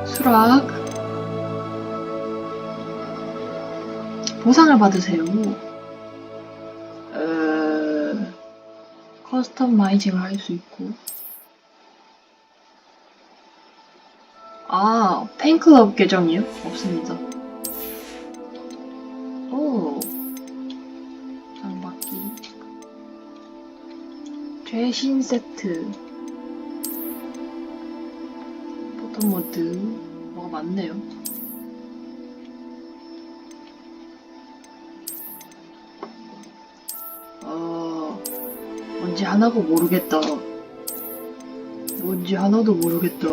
수락. 보상을 받으세요. 커스터마이징을 할 수 있고. 팬클럽 계정이요? 없습니다. 오. 장바퀴. 최신 세트. 포토모드. 뭐가 많네요. 뭔지 하나도 모르겠다. 뭔지 하나도 모르겠다.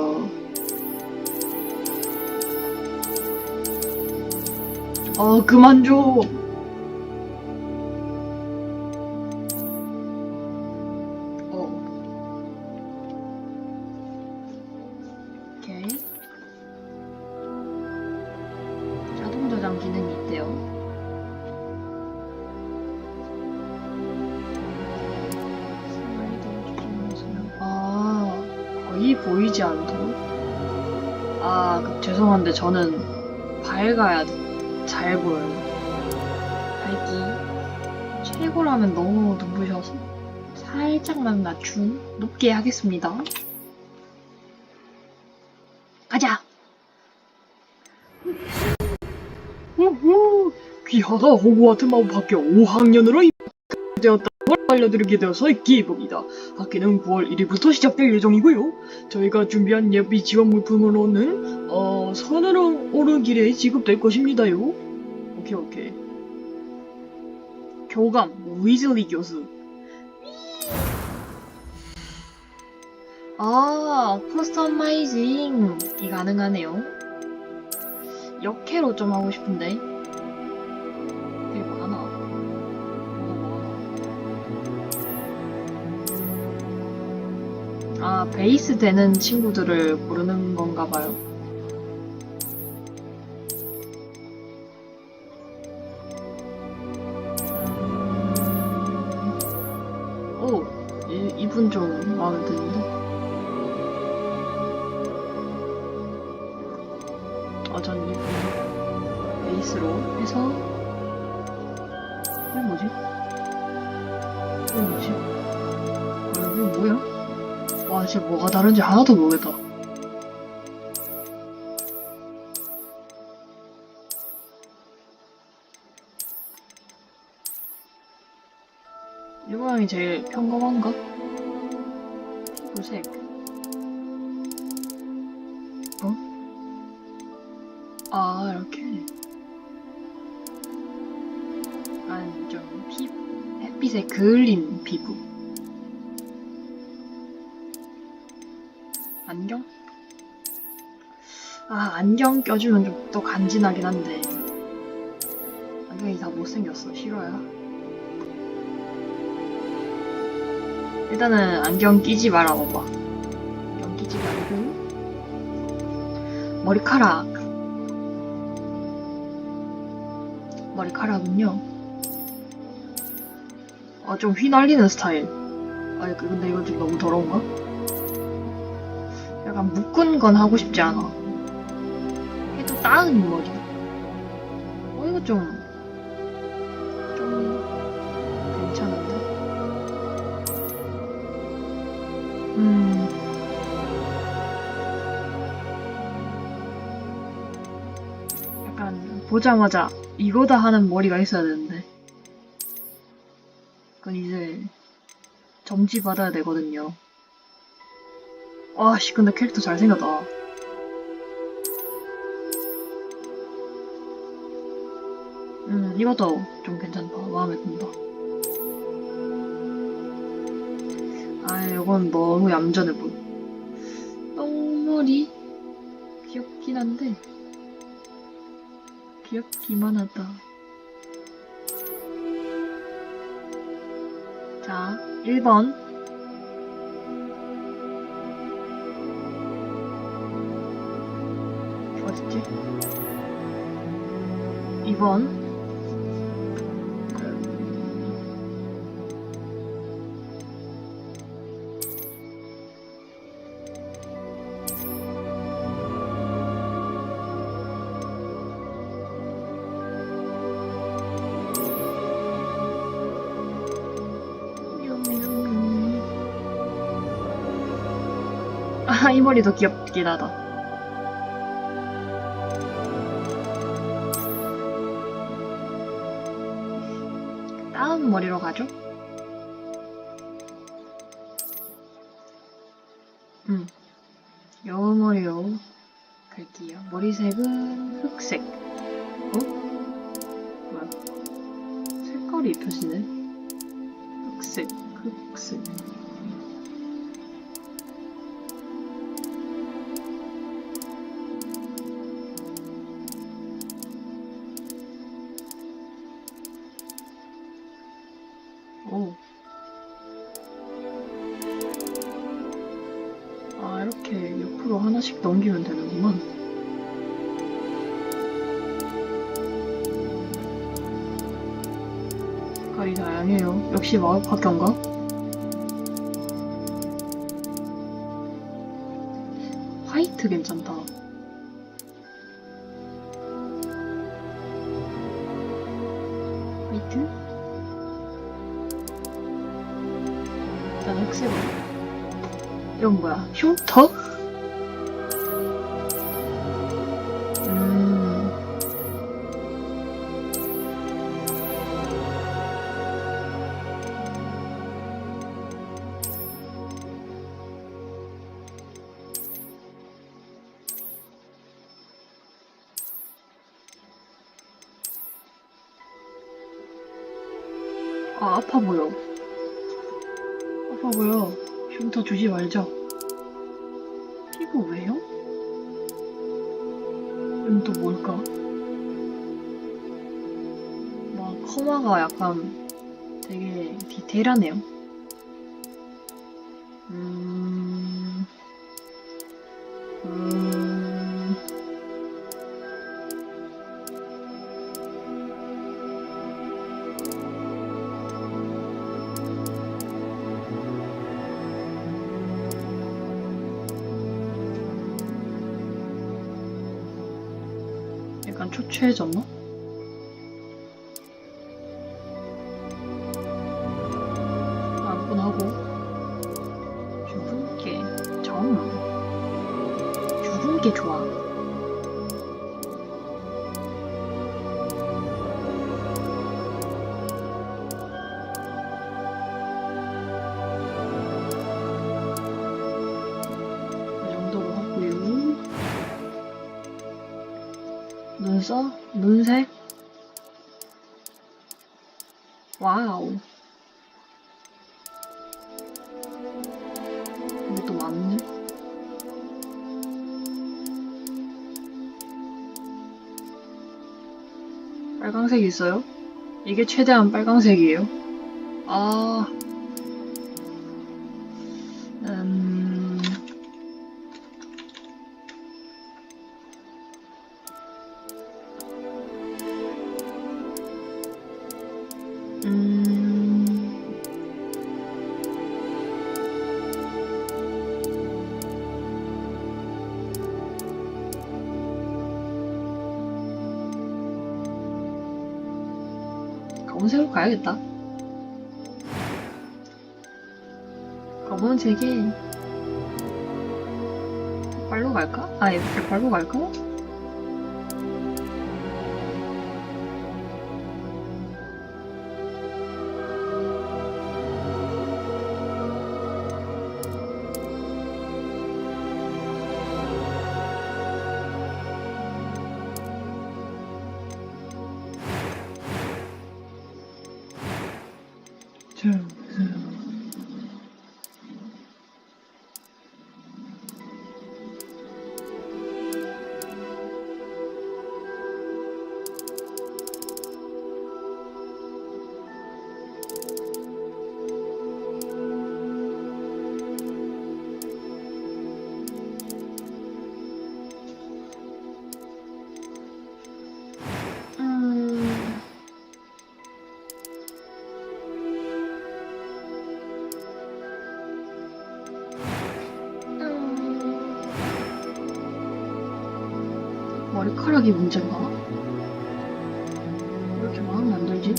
그만 줘. 오케이. 자동 저장 기능이 있대요. 거의 보이지 않도록? 죄송한데 저는 밝아야 잘 보여요. 밝기 최고라면 너무 눈부셔서 살짝만 높게 하겠습니다. 가자! 귀하다. 호그와트 마법학교 5학년으로 입학되었다는 걸 알려드리게 되어서 기쁩니다. 학기는 9월 1일부터 시작될 예정이고요. 저희가 준비한 예비 지원 물품으로는 산으로 오른 길에 지급될 것입니다요. 오케이. 교감 위즐리 교수. 커스터마이징이 가능하네요. 역캐로 좀 하고 싶은데. 되게 많아. 베이스 되는 친구들을 고르는 건가 봐요. 이분 좀 마음에 드는데. 전 이분 베이스로 해서 이게 뭐지? 이거 뭐야? 와, 진짜 뭐가 다른지 하나도 모르겠다. 이 모양이 제일 평범한가? 피부색. 이렇게. 좀 햇빛에 그을린 피부. 안경? 안경 껴주면 좀 더 간지나긴 한데. 안경이 다 못생겼어. 싫어요. 일단은 안경 끼지 말아봐봐. 안경 끼지 말고. 머리카락은요. 좀 휘날리는 스타일. 근데 이거 좀 너무 더러운가? 약간 묶은 건 하고 싶지 않아. 해도 따은 머리. 이거 좀 괜찮은데? 약간 보자마자 이거다 하는 머리가 있어야 되는데. 그건 이제 점지 받아야 되거든요. 근데 캐릭터 잘생겼다. 이것도 좀 괜찮다. 마음에 든다. 이건 너무 얌전해 보여. 똥머리? 귀엽긴 한데. 귀엽기만 하다. 자, 1번. 어딨지? 2번. 아, 이 머리도 귀엽긴 하다. 다음 머리로 가죠? 요 머리로 갈게요. 머리색은 흑색. 어? 뭐야? 색깔이 입혀지네. 흑색, 흑색. 오. 아, 이렇게 옆으로 하나씩 넘기면 되는구만. 색깔이 다양해요. 역시 마법학교인가? 화이트 괜찮다. 화이트? 일단 흑색으로. 이건 뭐야? 흉터? 아, 아파 보여. 아파 보여. 흉터 주지 말자. 피부 외형? 이건 또 뭘까? 막 커마가 약간 되게 디테일하네요. 약간 초췌해졌나? 안뿐 하고 주근깨 주근깨 좋아. 이 정도로 하고요. 눈색? 와우. 이게 또 많네? 빨강색 있어요? 이게 최대한 빨강색이에요. 아, 검은색으로 가야겠다. 검은색이 빨로 갈까? 아니, 빨로 갈까? 머리카락이 문제인가? 이렇게 마음에 안 들지?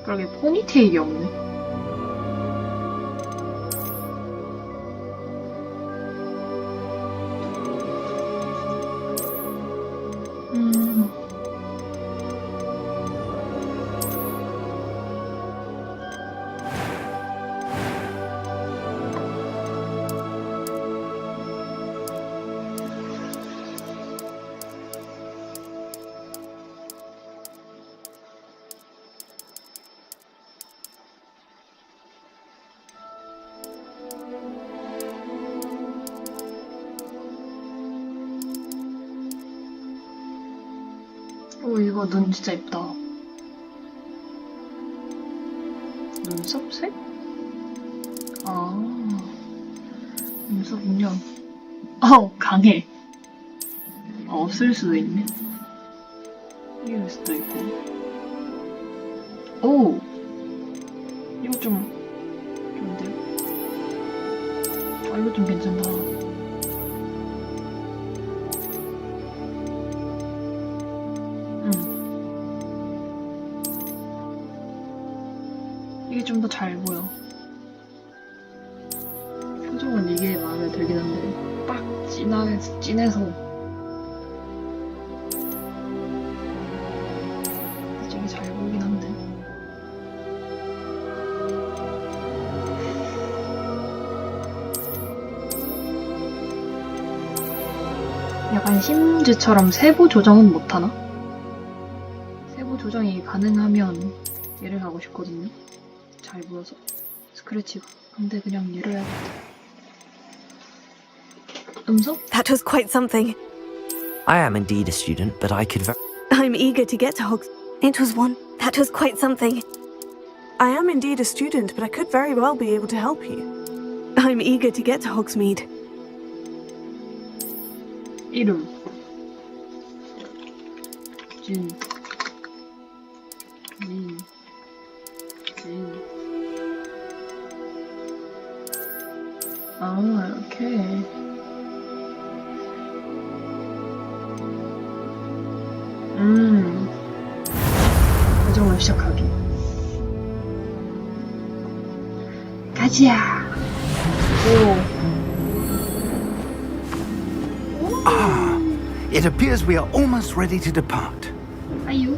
그러게 포니테일이 없네. 오, 이거 눈 진짜 예쁘다. 눈썹색? 아, 눈썹은요. 강해. 없을 수도 있네. 이럴 수도 있고. 오! 이거 좀, 좋은데요? 이거 좀 괜찮다. 이게 좀 더 잘 보여. 표정은 이게 마음에 들긴 한데 빡 진해서 되게 잘 보이긴 한데. 약간 심즈처럼 세부 조정은 못하나? 세부 조정이 가능하면 얘를 하고 싶거든요. 잘 보여서 스크래치가. 근데 그냥 얘를 해야겠다. 음성? That was quite something. I am indeed a student, but I could I'm eager to get to Hogs. It was one. That was quite something. I am indeed a student, but I could very well be able to help you. I'm eager to get to Hogsmeade. 이름 진 이렇게. 과정을 시작하기. 가자. It appears we are almost ready to depart. 아유.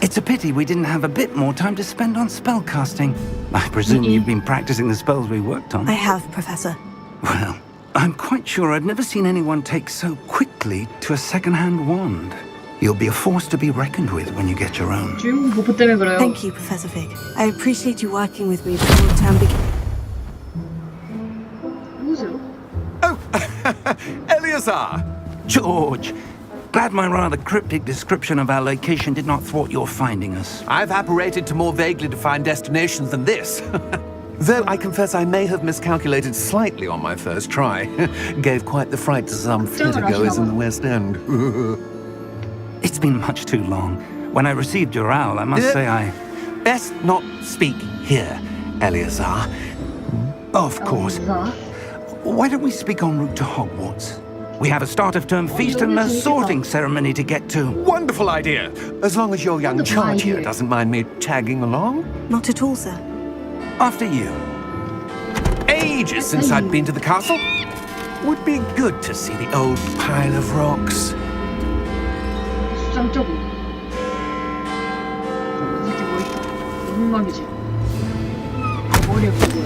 It's a pity we didn't have a bit more time to spend on spellcasting. I presume you've been practicing the spells we worked on. I have, Professor. Well, I'm quite sure I've never seen anyone take so quickly to a second-hand wand. You'll be a force to be reckoned with when you get your own. 주인공 버프 때문에 그래요. Thank you, Professor Fig. I appreciate you working with me before the term begins. 누구세요? Oh, Eleazar! George, glad my rather cryptic description of our location did not thwart your finding us. I've apparated to more vaguely defined destinations than this. Though I confess I may have miscalculated slightly on my first try. Gave quite the fright to some theatregoers in the West End. It's been much too long. When I received your owl, I must say I... Best not speak here, Eleazar. Of course. Why don't we speak en route to Hogwarts? We have a start-of-term feast and a sorting ceremony to get to. Wonderful idea! As long as your young charge here doesn't mind me tagging along. Not at all, sir. After you. Ages since I'd been to the castle. Would be good to see the old pile of rocks. 수장적으로. 이 새끼 멋있다. 눈망이지. 머리에 보고요.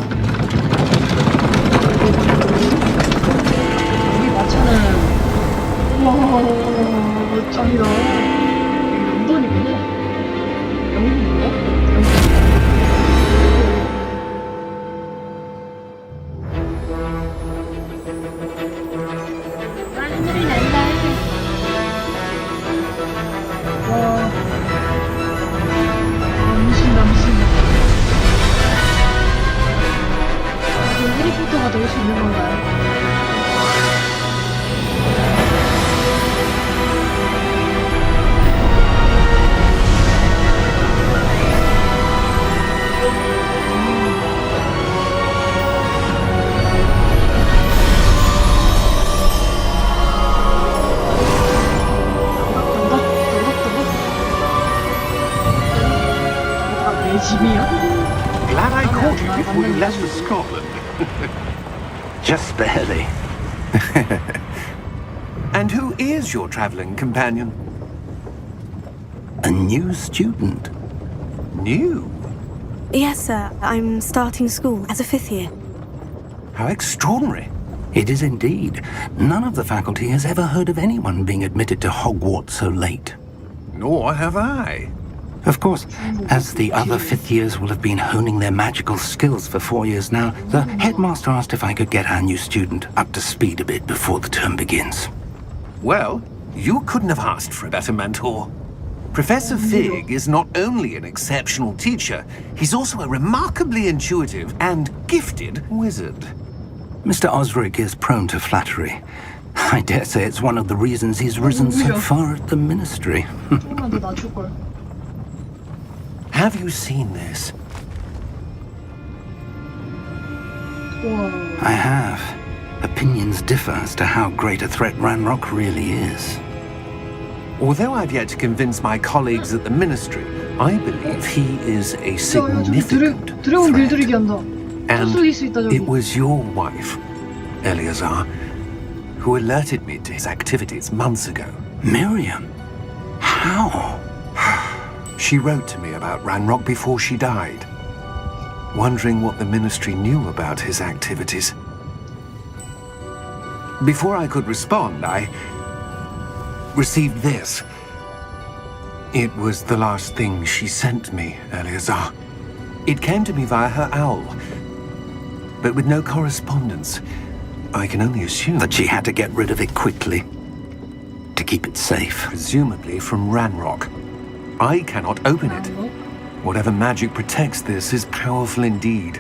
여기 마차는 우와 짱이다. 여기 런던이구나. 영국인가? 해리포터가 될 수 있는 건가요? left for Scotland. Just barely. And who is your traveling companion? A new student. New? Yes, sir. I'm starting school as a 5th year. How extraordinary. It is indeed. None of the faculty has ever heard of anyone being admitted to Hogwarts so late. Nor have I. Of course, as the other 5th years will have been honing their magical skills for 4 years now, the headmaster asked if I could get our new student up to speed a bit before the term begins. Well, you couldn't have asked for a better mentor. Professor Fig is not only an exceptional teacher, he's also a remarkably intuitive and gifted wizard. Mr. Osric is prone to flattery. I dare say it's one of the reasons he's risen so far at the ministry. 조금만 더 낮출걸. Have you seen this? 와. I have. Opinions differ as to how great a threat Ranrock really is. Although I've yet to convince my colleagues at the ministry, I believe he is a significant 드래곤 threat. 길들이기 한다. And 헛소리 수 있다 저기. it was your wife, Eleazar, who alerted me to his activities months ago. Miriam? How? She wrote to me about Ranrock before she died, wondering what the ministry knew about his activities. Before I could respond, I received this. It was the last thing she sent me, Eleazar. It came to me via her owl, but with no correspondence. I can only assume That she had to get rid of it quickly. To keep it safe. presumably from Ranrock. I cannot open it. Whatever magic protects this is powerful indeed.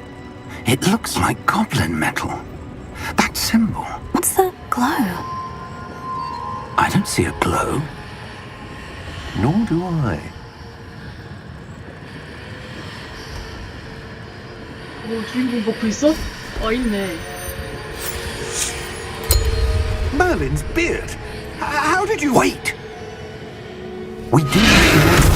It looks like goblin metal. That symbol. What's that glow? I don't see a glow. Nor do I. 주인공 버프 있어? 있네. Merlin's beard! How did you... Wait! We did.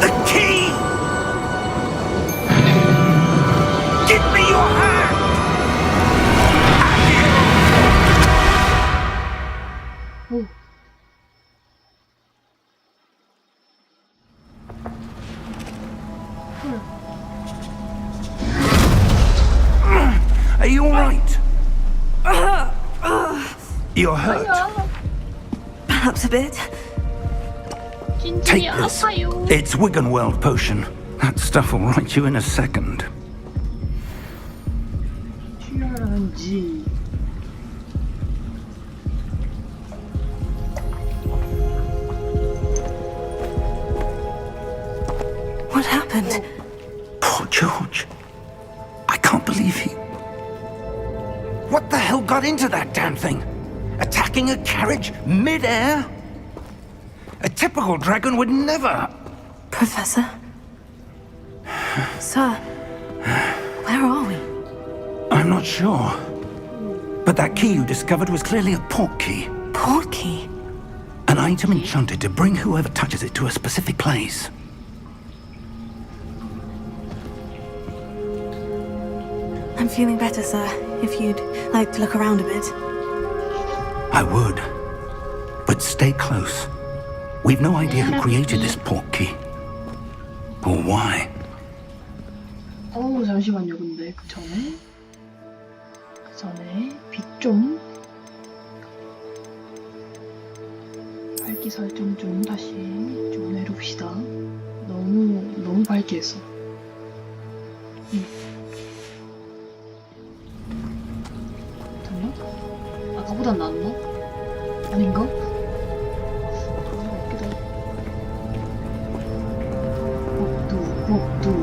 The key! Give me your hand! Are you alright? You're hurt. Perhaps a bit. Take this. It's Wiggenweld potion. That stuff will right you in a second. 튀어란지. What happened? Poor George. I can't believe he... What the hell got into that damn thing? Attacking a carriage mid-air? A typical dragon would never... Professor? Sir? Where are we? I'm not sure. But that key you discovered was clearly a port key. Port key? An item enchanted to bring whoever touches it to a specific place. I'm feeling better, sir. If you'd like to look around a bit. I would. But stay close. We've no idea who created this port key. Or why. 잠시만요. 근데 그 전에 빛 좀 밝기 설정 좀 다시 좀 내려봅시다. 너무 밝게 했어. 됐나? 아까보단 낫나? 아닌가? 복도.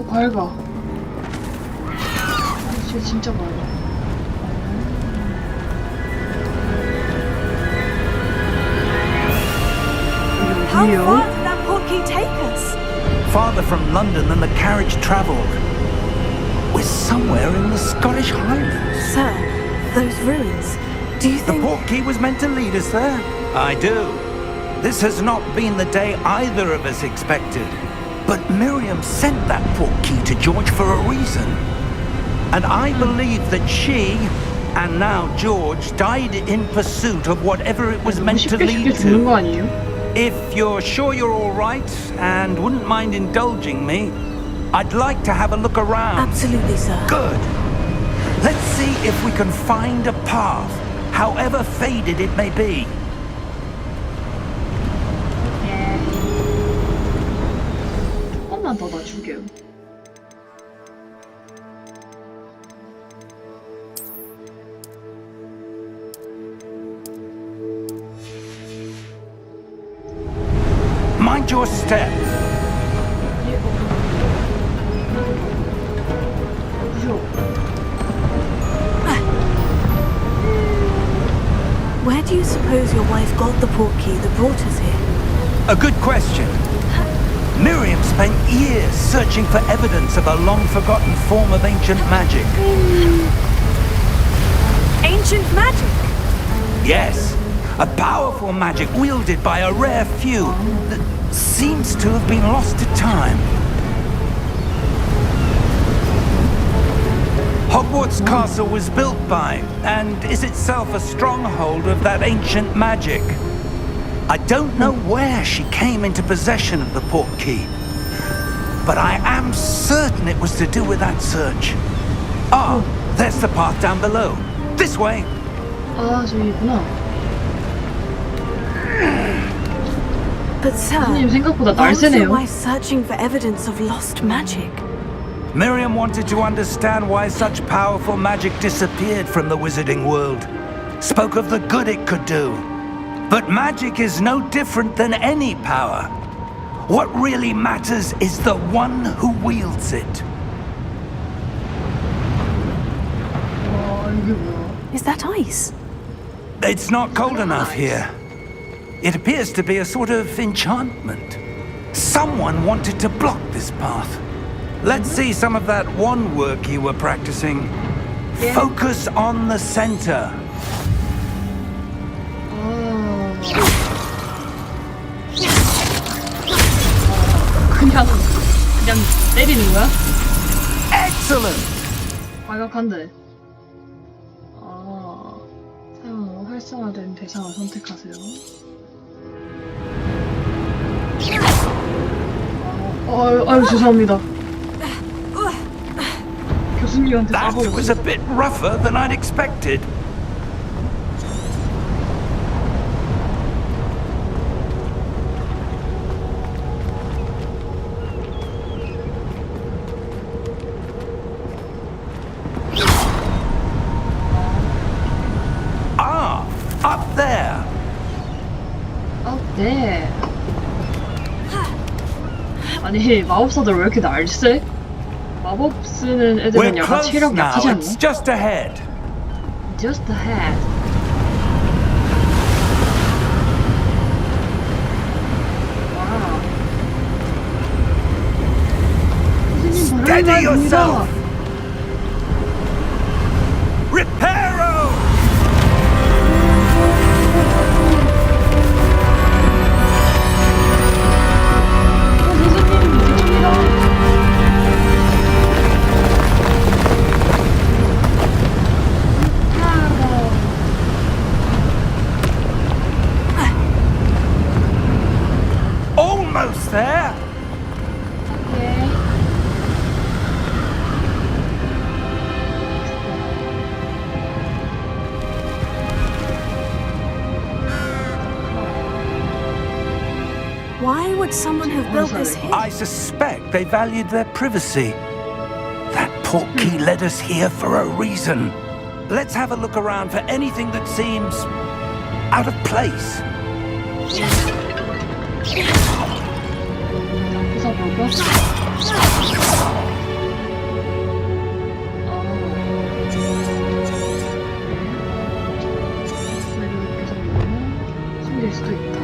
밝아. 쟤 진짜 밝아. How 여기요. far did that portkey take us? Farther from London than the carriage travelled. We're somewhere in the Scottish Highlands. Sir, those ruins. Do you The think... portkey was meant to lead us there? I do. This has not been the day either of us expected. But Miriam sent that portkey to George for a reason. And I believe that she, and now George, died in pursuit of whatever it was meant to 쉽게 lead 죽는 거 to. 아니에요? If you're sure you're all right and wouldn't mind indulging me, I'd like to have a look around. Absolutely, sir. Good. Let's see if we can find a path, however faded it may be. 조금만 더 낮출게요. Mind your step. Where do you suppose your wife got the portkey that brought us here? A good question. Miriam spent years searching for evidence of a long-forgotten form of ancient magic. Ancient magic? Yes, a powerful magic wielded by a rare few that seems to have been lost to time. Hogwarts Castle was built by, and is itself a stronghold of that ancient magic. I don't know where she came into possession of the portkey, but I am certain it was to do with that search. Ah, there's the path down below. This way. 아, 저기구나. But sir, 선생님 생각보다 why was your 날쌔네요. wife searching for evidence of lost magic? Miriam wanted to understand why such powerful magic disappeared from the wizarding world. Spoke of the good it could do. But magic is no different than any power. What really matters is the one who wields it. 이게 뭐야? Is that ice? It's not cold enough here. It appears to be a sort of enchantment. Someone wanted to block this path. Let's see some of that wand work you were practicing. Focus on the center. 그냥 때리는 거야? Excellent! 과격한데. 사용하고 활성화된 대상을 선택하세요. 아유 죄송합니다. 교수님한테 That 따버렸어. was a bit rougher than I'd expected. Ah, up there. 네. 아니 마법사들 왜 이렇게 날쌔? 마법 쓰는 We're 애들은 약간 close 체력 now. 약하지 않나? It's just ahead. Just ahead. 와우. 선생님 Steady 바람이 yourself. 붑니다. Reparo! 선생님 이쪽입니다. Almost there. Why would someone have built this here? I suspect they valued their privacy. That portkey led us here for a reason. Let's have a look around for anything that seems out of place. 부숴볼까? 이렇게 해서 숨길 수도 있다.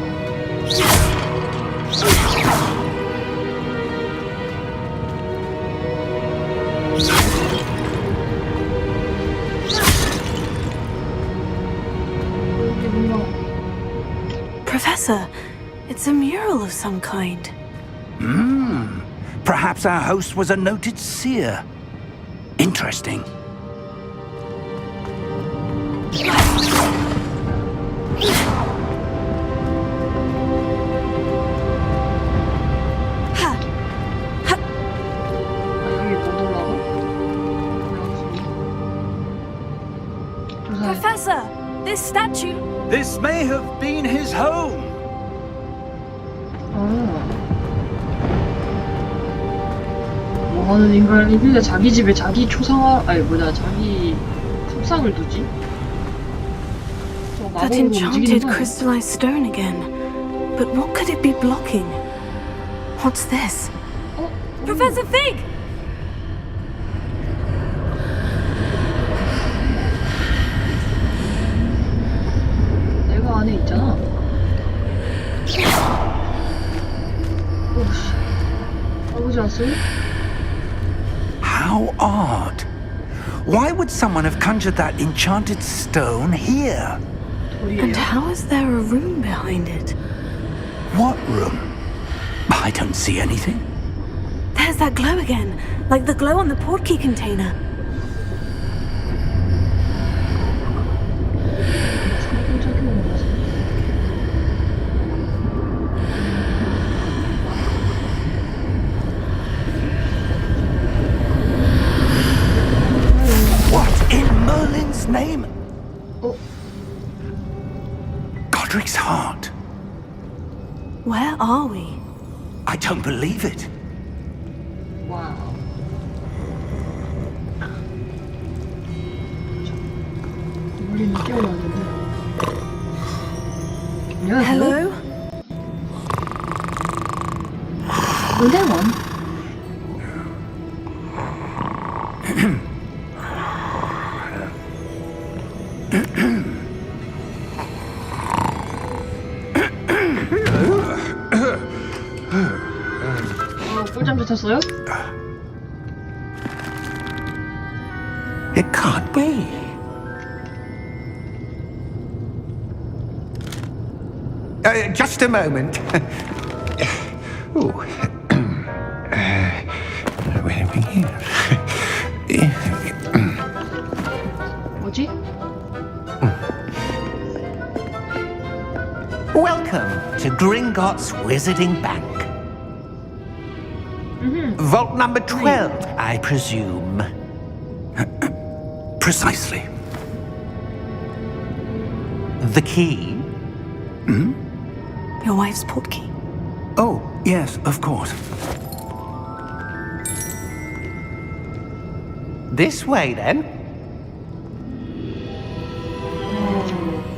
여기 뭔가 Professor, it's a mural of some kind. Perhaps our host was a noted seer. Interesting. 여기 못 올라가? 올라갔어. Professor, this statue. This may have been his home. 뭐 하는 인간이 근데 자기 집에 자기 초상화 자기 속상을 두지? 저 That 마법으로 enchanted 움직이는 거 아니야? crystallized stone again. But what could it be blocking? What's this? Professor Fig! 내가 안에 있잖아. 오씨, 아버지 왔어요? How odd. Why would someone have conjured that enchanted stone here? And 돌이에요. how is there a room behind it? What room? I don't see anything. There's that glow again, like the glow on the portkey container. What in Merlin's name? Oh. Godric's heart. Where are we? I don't believe it. 와우. 우리는 뛰어나는데. 안녕하세요. Hello? 의대원. 꿀잠 잤어요? It can't be. Just a moment. Oh. Where are we here? 뭐지? Welcome to Gringotts Wizarding Bank. Vault number 12, I presume. Precisely. The key? Your wife's portkey. Oh, yes, of course. This way, then.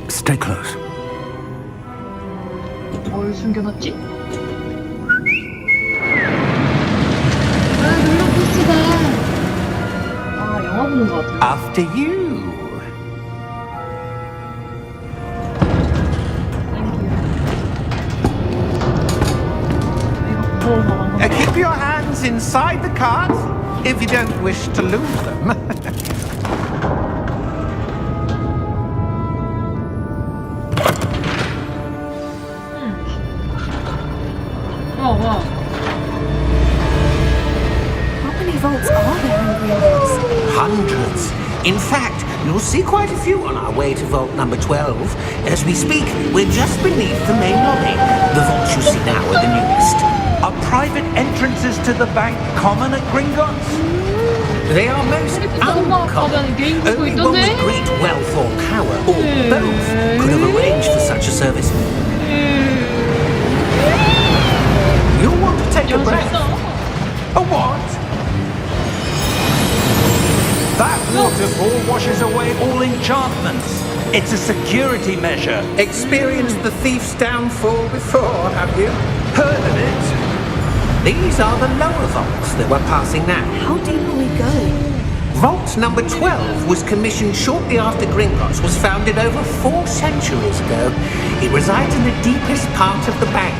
Stay close. 뭘 숨겨놨지? 아, 롤러코스터다. 아, 영화 보는 것 같아요. After you. Keep your hands inside the cart if you don't wish to lose them. 와. How many vaults are there in Gringotts? Hundreds. In fact, you'll see quite a few on our way to vault number 12. As we speak, we're just beneath the main lobby. The vaults you see now are the newest. Are private entrances to the bank common at Gringotts? They are most 엄마 아빠는 uncommon. 개인 보고 Only one with 있던데? great wealth or power, or both, could have arranged for such a service. You'll want to take a breath. A what? That waterfall washes away all enchantments. It's a security measure. Experienced the thief's downfall before, have you? Heard of it? These are the lower vaults that we're passing now. How deep are we going? Vault number 12 was commissioned shortly after Gringotts was founded over 4 centuries ago. It resides in the deepest part of the bank.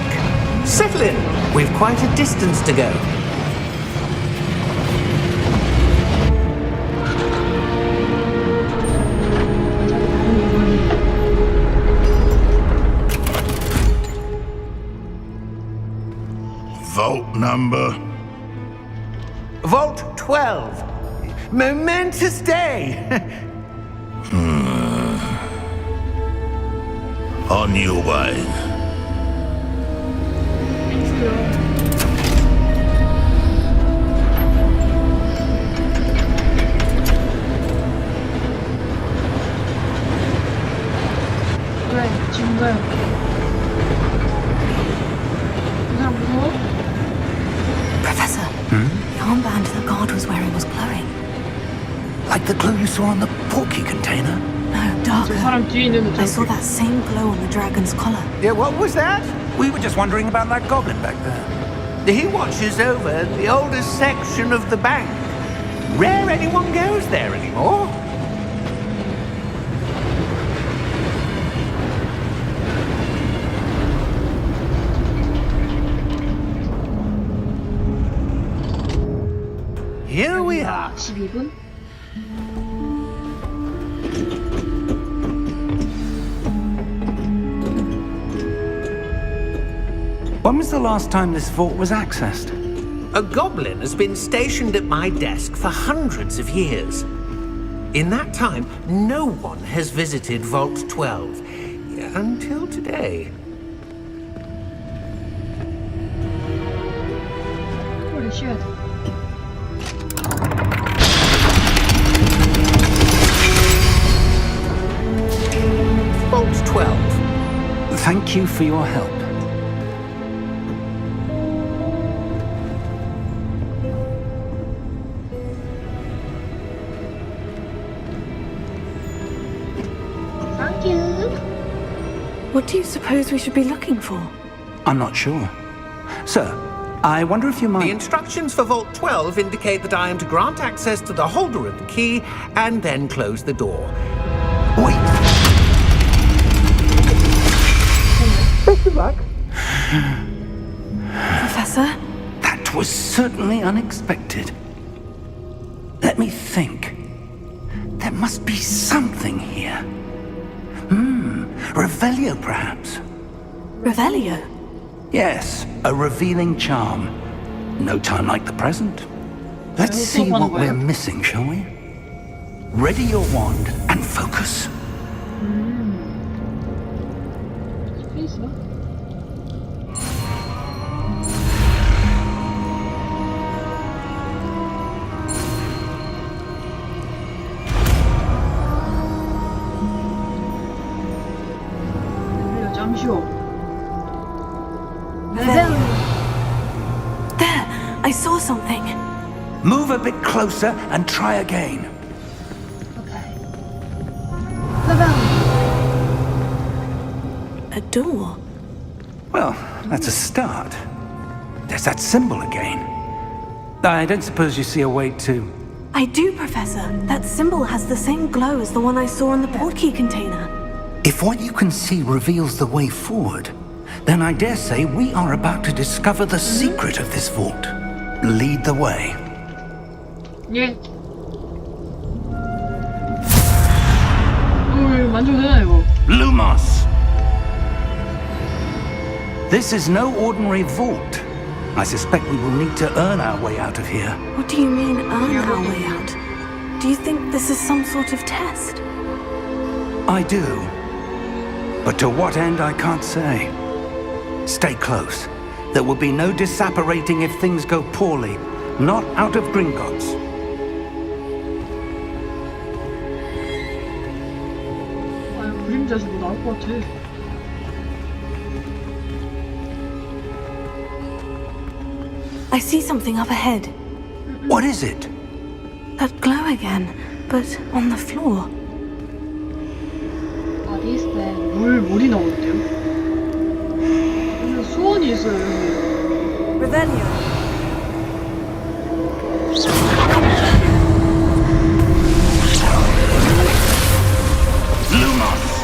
Settle in. We've quite a distance to go. Vault number. Vault 12. Momentous day. On your way. 그래, 지금 가요. 이 사람 무서워? Professor, the armband the guard was wearing was glowing. Like the glue you saw on the porky container? No, 저 darker. 사람 뒤에 있는 I saw 저 that same glow on the dragon's collar. Yeah, what was that? We were just wondering about that goblin back there. He watches over the oldest section of the bank. Rare anyone goes there anymore. Here we are. 12분? When was the last time this vault was accessed? A goblin has been stationed at my desk for hundreds of years. In that time, no one has visited Vault 12 until today. Holy shit. Vault 12. Thank you for your help. Thank you. What do you suppose we should be looking for? I'm not sure. Sir, I wonder if you The might... instructions for Vault 12 indicate that I am to grant access to the holder of the key and then close the door. Wait! Professor? That was certainly unexpected. Let me think. There must be something here. Revelio, perhaps? Revelio? Yes, a revealing charm. No time like the present. Let's Yeah, see it's not what one we're way. missing, shall we? Ready your wand and focus. 스페이스? 그래요, 잠시요. There! I saw something. Move a bit closer and try again. 오케이. A door. Well, that's a start. There's that symbol again. I don't suppose you see a way to... I do, Professor. That symbol has the same glow as the one I saw in the portkey container. If what you can see reveals the way forward, then I dare say we are about to discover the secret of this vault. Lead the way. 예. 만져도 되나 이거? Lumos! This is no ordinary vault. I suspect we will need to earn our way out of here. What do you mean, earn our way out? Do you think this is some sort of test? I do. But to what end, I can't say. Stay close. There will be no disapparating if things go poorly. Not out of Gringotts. 아, 그림자식으로 나올 것 같아. I see something up ahead. What is it? That glow again, but on the floor. 물이 나오는데요? 무슨 소원이 있어요, 여기. Revelio. Lumos!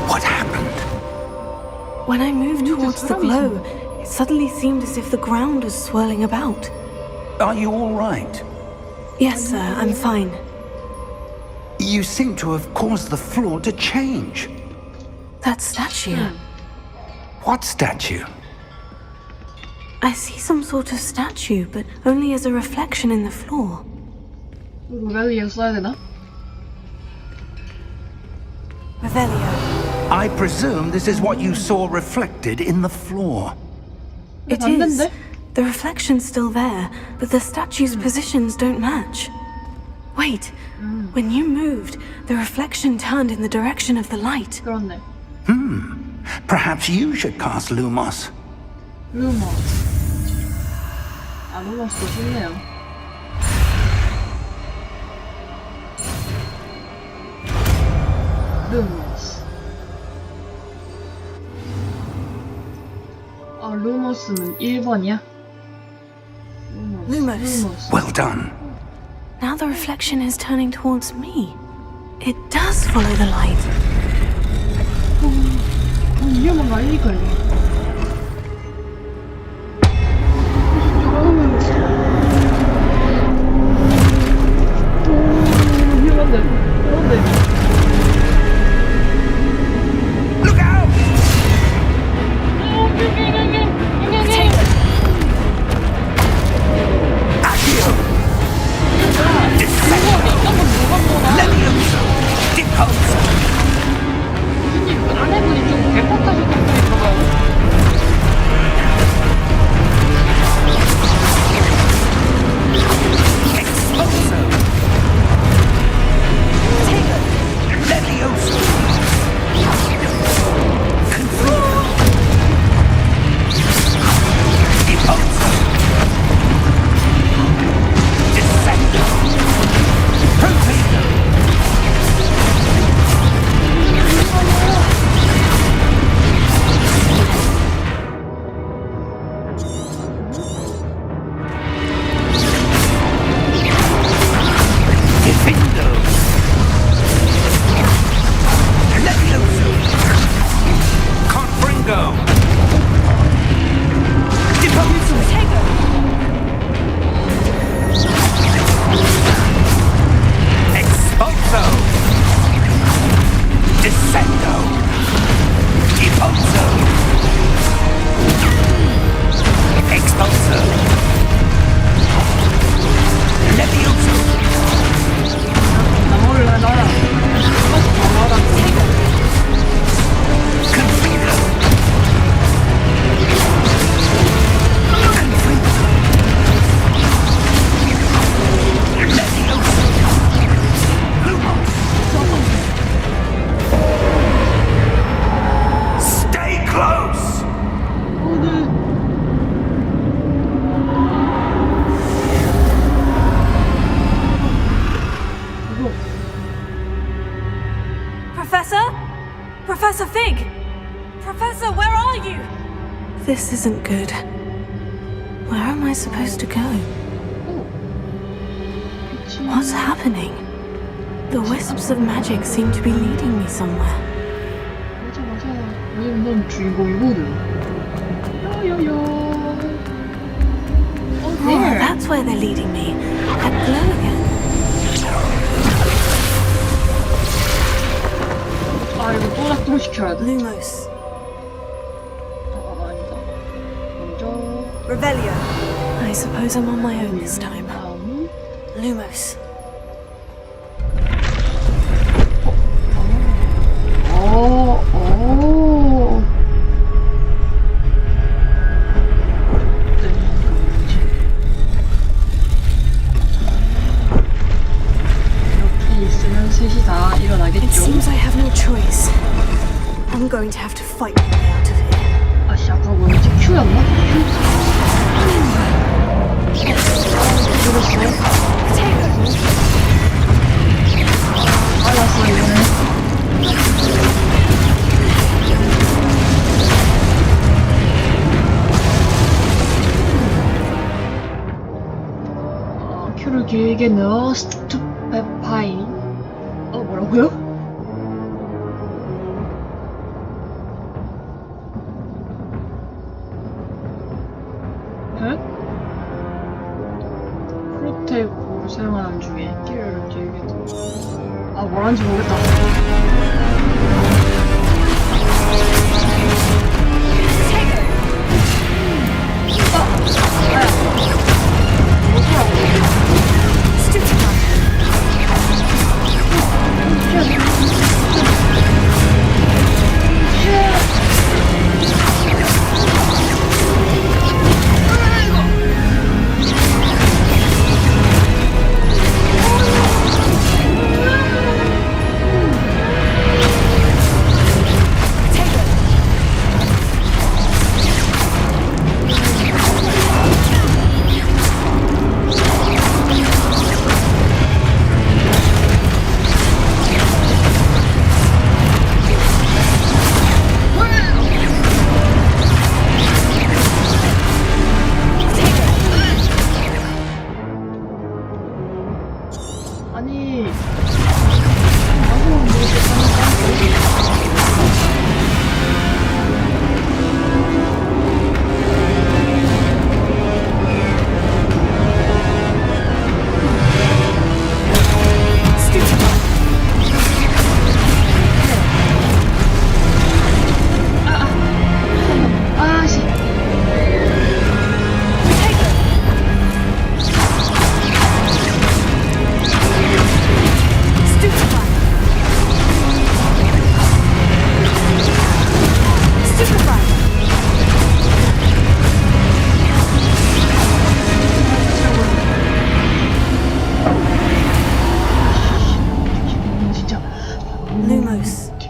What happened? When I moved towards the glow, it suddenly seemed as if the ground was swirling about. Are you all right? Yes, sir, I'm fine. You seem to have caused the floor to change. That statue. What statue? I see some sort of statue, but only as a reflection in the floor. 로벨리에 써야 되나? Revelio. I presume this is what you saw reflected in the floor. It is. The reflection's still there, but the statue's positions don't match. Wait, when you moved, the reflection turned in the direction of the light. 그렇네. Perhaps you should cast Lumos. 루머스. 아, 루머스도 좋네요. 루머스. 아, 루머스는 1번이야? Lumos. Well done. Now the reflection is turning towards me. It does follow the light. 위험한 거 아니니까, 이거. 위험한데. 그런데. Look out! Accio! Levioso! Deposo! 교수님, 아내분이 좀 개팍하셨던 분인가봐요. Exposo! Levioso! Confuso! Deposo! Descendo! Proteino! Defendo! Levioso! Confringo! Deposo! Exposo! Descendo! Deposo! Exposo! Levioso! 나 몰라, 나라. Confido! Confido! Levioso! Lumos! Stay close! Professor? Professor Fig! Professor, where are you? This isn't good. Where am I supposed to go? What's happening? The wisps of magic seem to be leading me somewhere. 맞아, 맞아. 왜냐면 넌 주인공이거든. 야야야. Oh, there. that's where they're leading me. That glow again. 아, 이거 또 작동시켜야 돼. Lumos. 아니다. 먼저, Revelio. I suppose I'm on my own this time. 다음. Lumos. 오. 이렇게 있으면 셋이 다 It 일어나겠죠. seems I have no choice. I'm going to have to fight my way out of here. 아씨, 아까 뭐였지? Q였나? 죽었어. 알았어, 이거는. 길게 넣어 스투페파인. 뭐라고요? 에? 프로테이프를 사용하는 중에 끼를 길게 넣어. 뭐라는지 모르겠다. 아니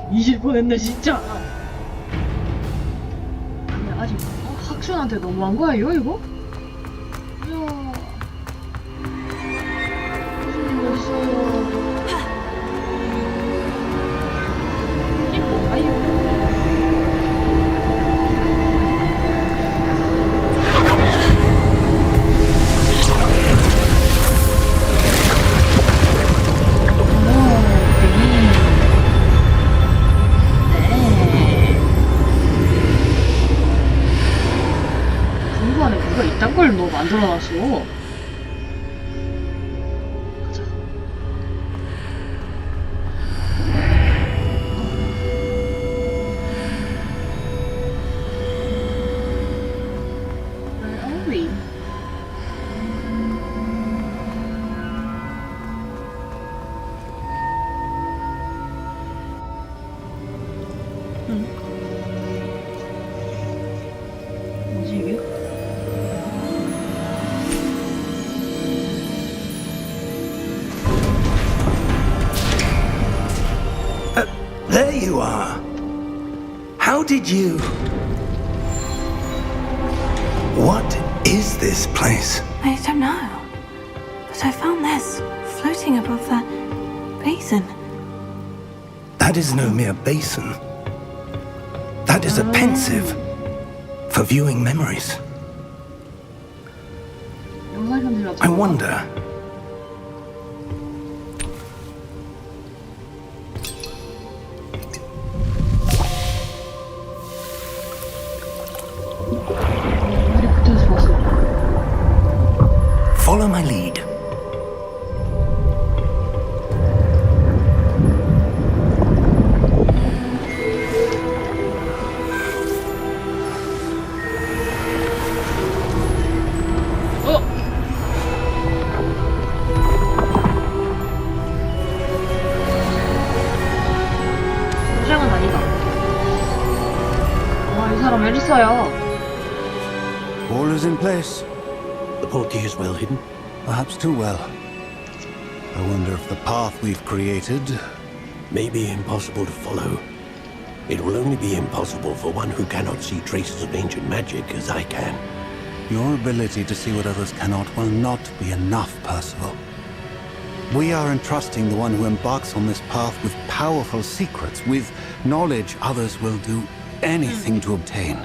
뒤질 뻔했네 진짜. 근데 아직 학생한테 너무한 거야 이거? 이야. 교수님 어딨어요? 이게 뭐야 이거? 이딴 걸 너 만들어놨어. 가자. Where are we? 뭐지 이게? There you are. How did you... What is this place? I don't know. But I found this floating above that basin. That is no mere basin. That is a pensive for viewing memories. I wonder... Follow my lead. 도장은 아니다. 와, 이 사람 멜리사야. All is in place. The portkey is well hidden. Perhaps too well. I wonder if the path we've created... May be impossible to follow. It will only be impossible for one who cannot see traces of ancient magic as I can. Your ability to see what others cannot will not be enough, Percival. We are entrusting the one who embarks on this path with powerful secrets, with knowledge others will do anything to obtain.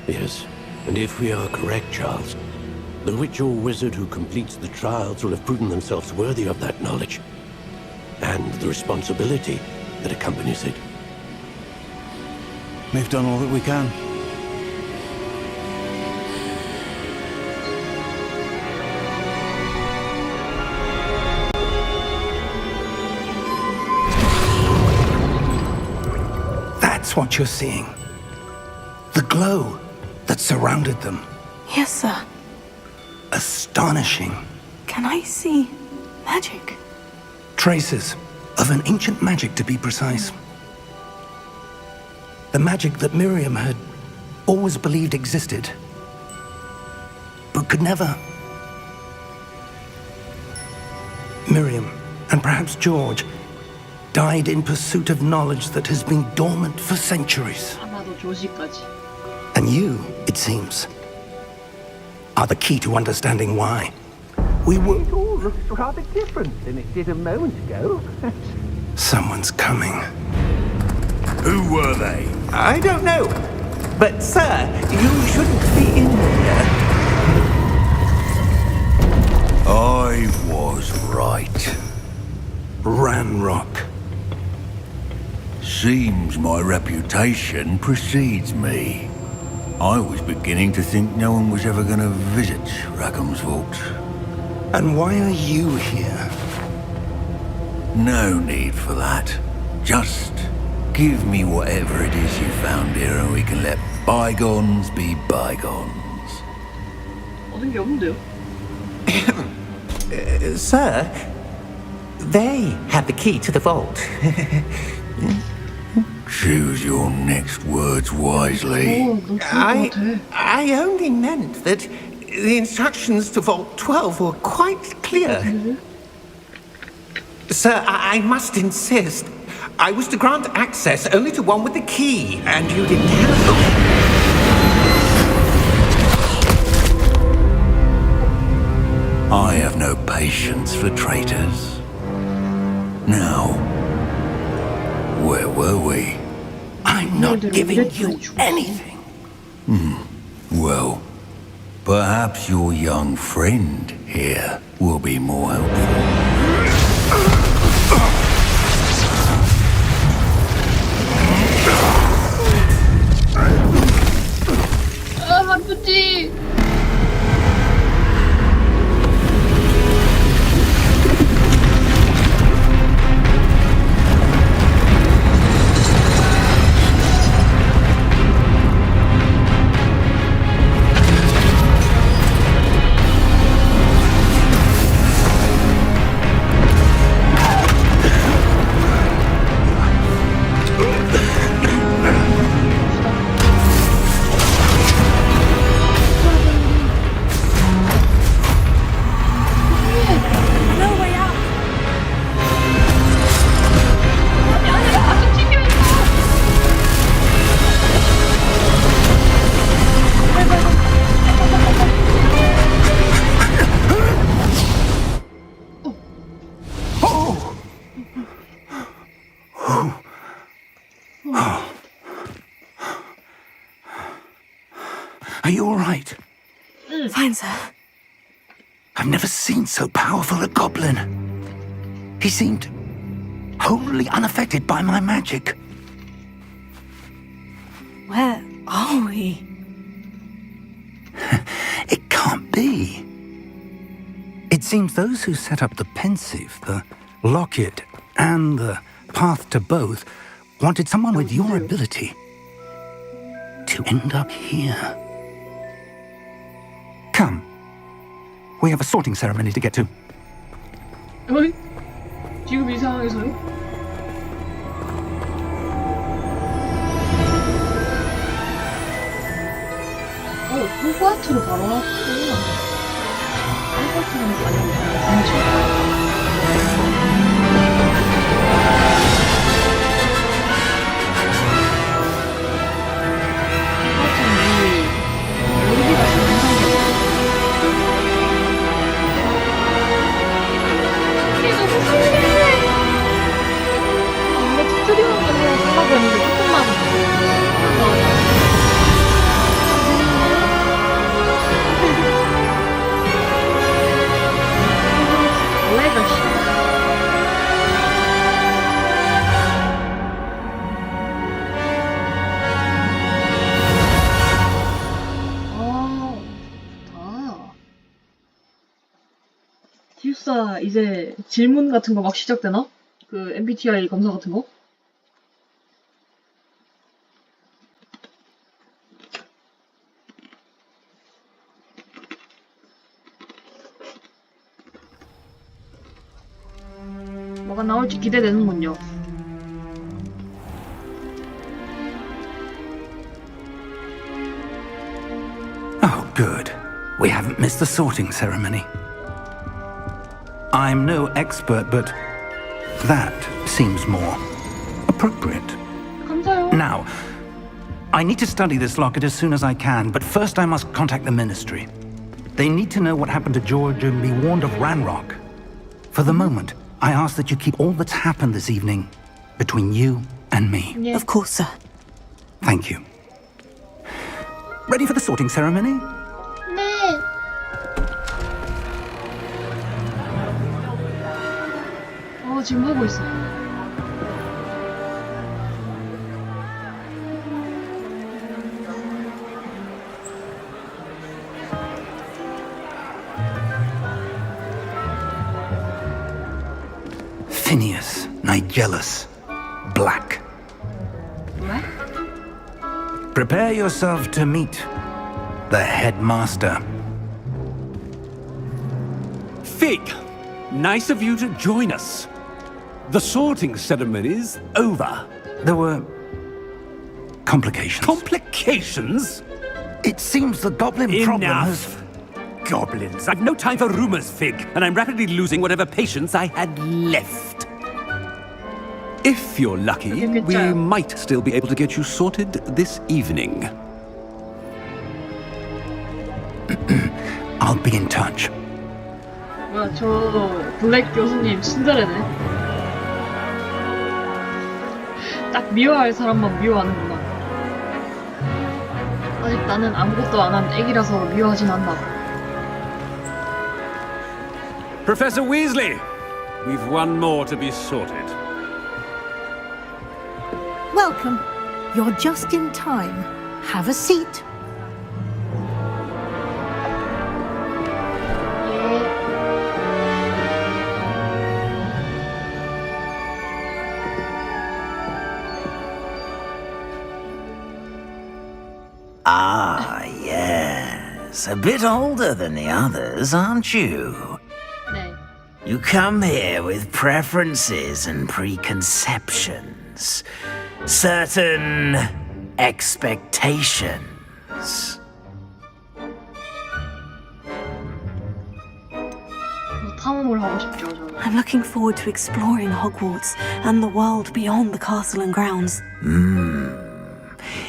Yes, and if we are correct, Charles, The witch or wizard who completes the trials will have proven themselves worthy of that knowledge, and the responsibility that accompanies it. We've done all that we can. That's what you're seeing. The glow that surrounded them. Yes, sir. Astonishing. Can I see magic? Traces of an ancient magic, to be precise. The magic that Miriam had always believed existed, but could never. Miriam, and perhaps George, died in pursuit of knowledge that has been dormant for centuries. 아마도 조지까지. And you, it seems, are the key to understanding why. We were... It all looks rather different than it did a moment ago. Someone's coming. Who were they? I don't know. But, sir, you shouldn't be in here. I was right. Ranrock. Seems my reputation precedes me. I was beginning to think no one was ever going to visit Rackham's Vault. And why are you here? No need for that. Just give me whatever it is you found here and we can let bygones be bygones. 얻은 게 없는데요? Sir, they have the key to the vault. Choose your next words wisely. 너 좋을 것 같아. I only meant that the instructions to Vault 12 were quite clear. Sir, I must insist. I was to grant access only to one with the key, and you didn't have it. I have no patience for traitors. Now, where were we? I'm not giving you anything. Well, perhaps your young friend here will be more helpful. 아, 아프지. Are you all right? Fine, sir. I've never seen so powerful a goblin. He seemed wholly unaffected by my magic. Where are we? It can't be. It seems those who set up the pensive, the locket, and the path to both wanted someone with your ability to end up here. Come. We have a sorting ceremony to get to. 어이? 지금 이 상황에서요? 호그와트로 바로 왔구나. 호그와트는 아니고 어, 어, 아싸, 이제 질문 같은 거 막 시작되나? 그 MBTI 검사 같은 거? 뭐가 나올지 기대되는군요. Oh, good. We haven't missed the sorting ceremony. I'm no expert, but that seems more appropriate. 감사해요. Now, I need to study this locket as soon as I can, but first I must contact the Ministry. They need to know what happened to George and be warned of Ranrock. For the moment, I ask that you keep all that's happened this evening between you and me. 예. Of course, sir. Thank you. Ready for the sorting ceremony? 네. 지금 하고 있어. Phineas, Nigellus, Black. 왜? Prepare yourself to meet the headmaster. Fig, nice of you to join us. The sorting ceremony's over. There were complications. Complications? It seems the goblin problem has... Enough. Goblins. I've no time for rumors, Fig, and I'm rapidly losing whatever patience I had left. If you're lucky, good we job. might still be able to get you sorted this evening. I'll be in touch. 뭐야, 저 블랙 교수님 친절하네. 딱 미워할 사람만 미워하는구나. 아직 나는 아무것도 안 한 애기라서 미워하진 않나. Professor Weasley, we've one more to be sorted. Welcome. You're just in time. Have a seat. Ah, yes. A bit older than the others, aren't you? 네. You come here with preferences and preconceptions. Certain expectations. 탐험을 하고 싶죠, 저는. I'm looking forward to exploring Hogwarts and the world beyond the castle and grounds.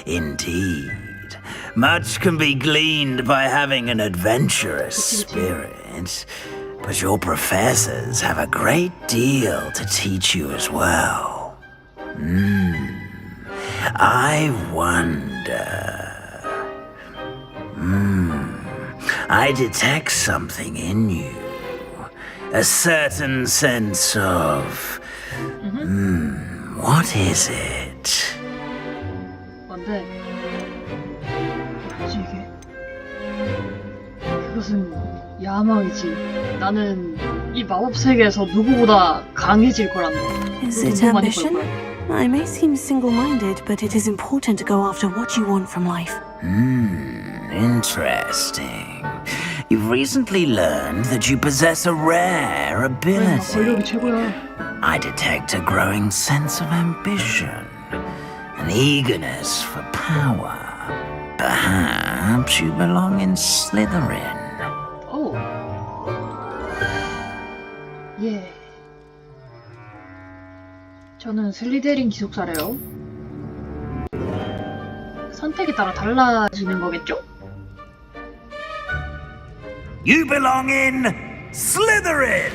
Indeed. Much can be gleaned by having an adventurous spirit, but your professors have a great deal to teach you as well. I wonder... I detect something in you. A certain sense of... what is it? 뭔데? 뭐지 이게? 그것은 야망이지. 나는 이 마법 세계에서 누구보다 강해질 거란다. Is it 돈 많이 벌 ambition? 거야. I may seem single-minded, but it is important to go after what you want from life. Interesting. You've recently learned that you possess a rare ability. 권력이 최고야. I detect a growing sense of ambition, an eagerness for power. Perhaps you belong in Slytherin. 오. 예. 저는 슬리데린 기숙사래요. 선택에 따라 달라지는 거겠죠? You belong in Slytherin!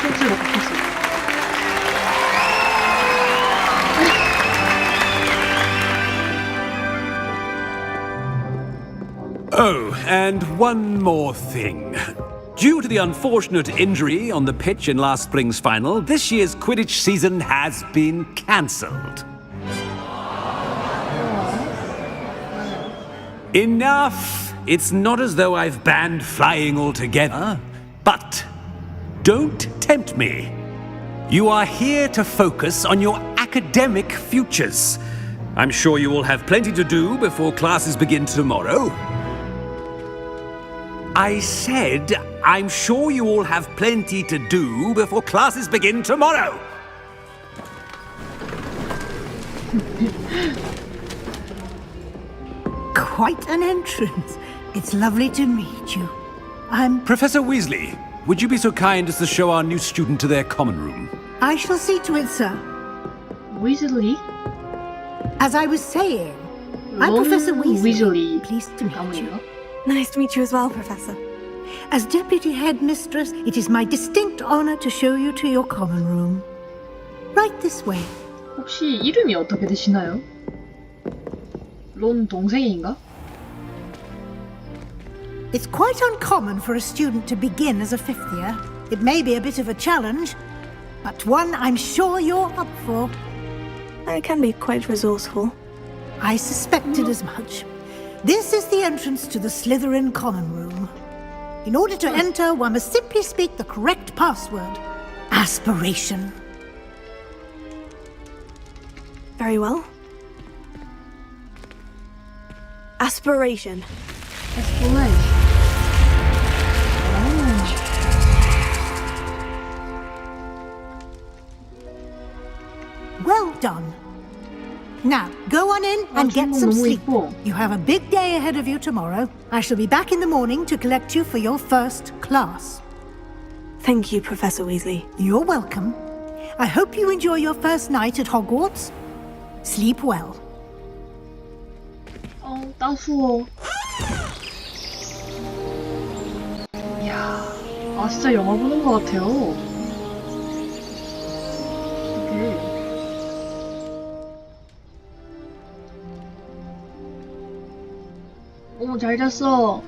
실제로 바뀌었어. Oh, and one more thing. due to the unfortunate injury on the pitch in last spring's final, this year's Quidditch season has been cancelled. Enough! It's not as though I've banned flying altogether, but don't tempt me. You are here to focus on your academic futures. I'm sure you will have plenty to do before classes begin tomorrow. I said, I'm sure you all have plenty to do before classes begin tomorrow. Quite an entrance. It's lovely to meet you. Professor Weasley, would you be so kind as to show our new student to their common room? I shall see to it, sir. Weasley? As I was saying, I'm Professor Weasley. Pleased to meet you. Nice to meet you as well, Professor. As Deputy Headmistress, it is my distinct honor to show you to your common room. Right this way. 혹시 이름이 어떻게 되시나요? 론 동생인가? It's quite uncommon for a student to begin as a fifth year. It may be a bit of a challenge, but one I'm sure you're up for. I can be quite resourceful. I suspected as much. This is the entrance to the Slytherin common room. In order to enter, one must simply speak the correct password. Aspiration. Very well. Aspiration. Well done. Now, go on in and get some sleep. You have a big day ahead of you tomorrow. I shall be back in the morning to collect you for your first class. Thank you, Professor Weasley. You're welcome. I hope you enjoy your first night at Hogwarts. Sleep well. 따스워. 이야, 진짜 영화 보는 것 같아요. 이게. 잘 잤어.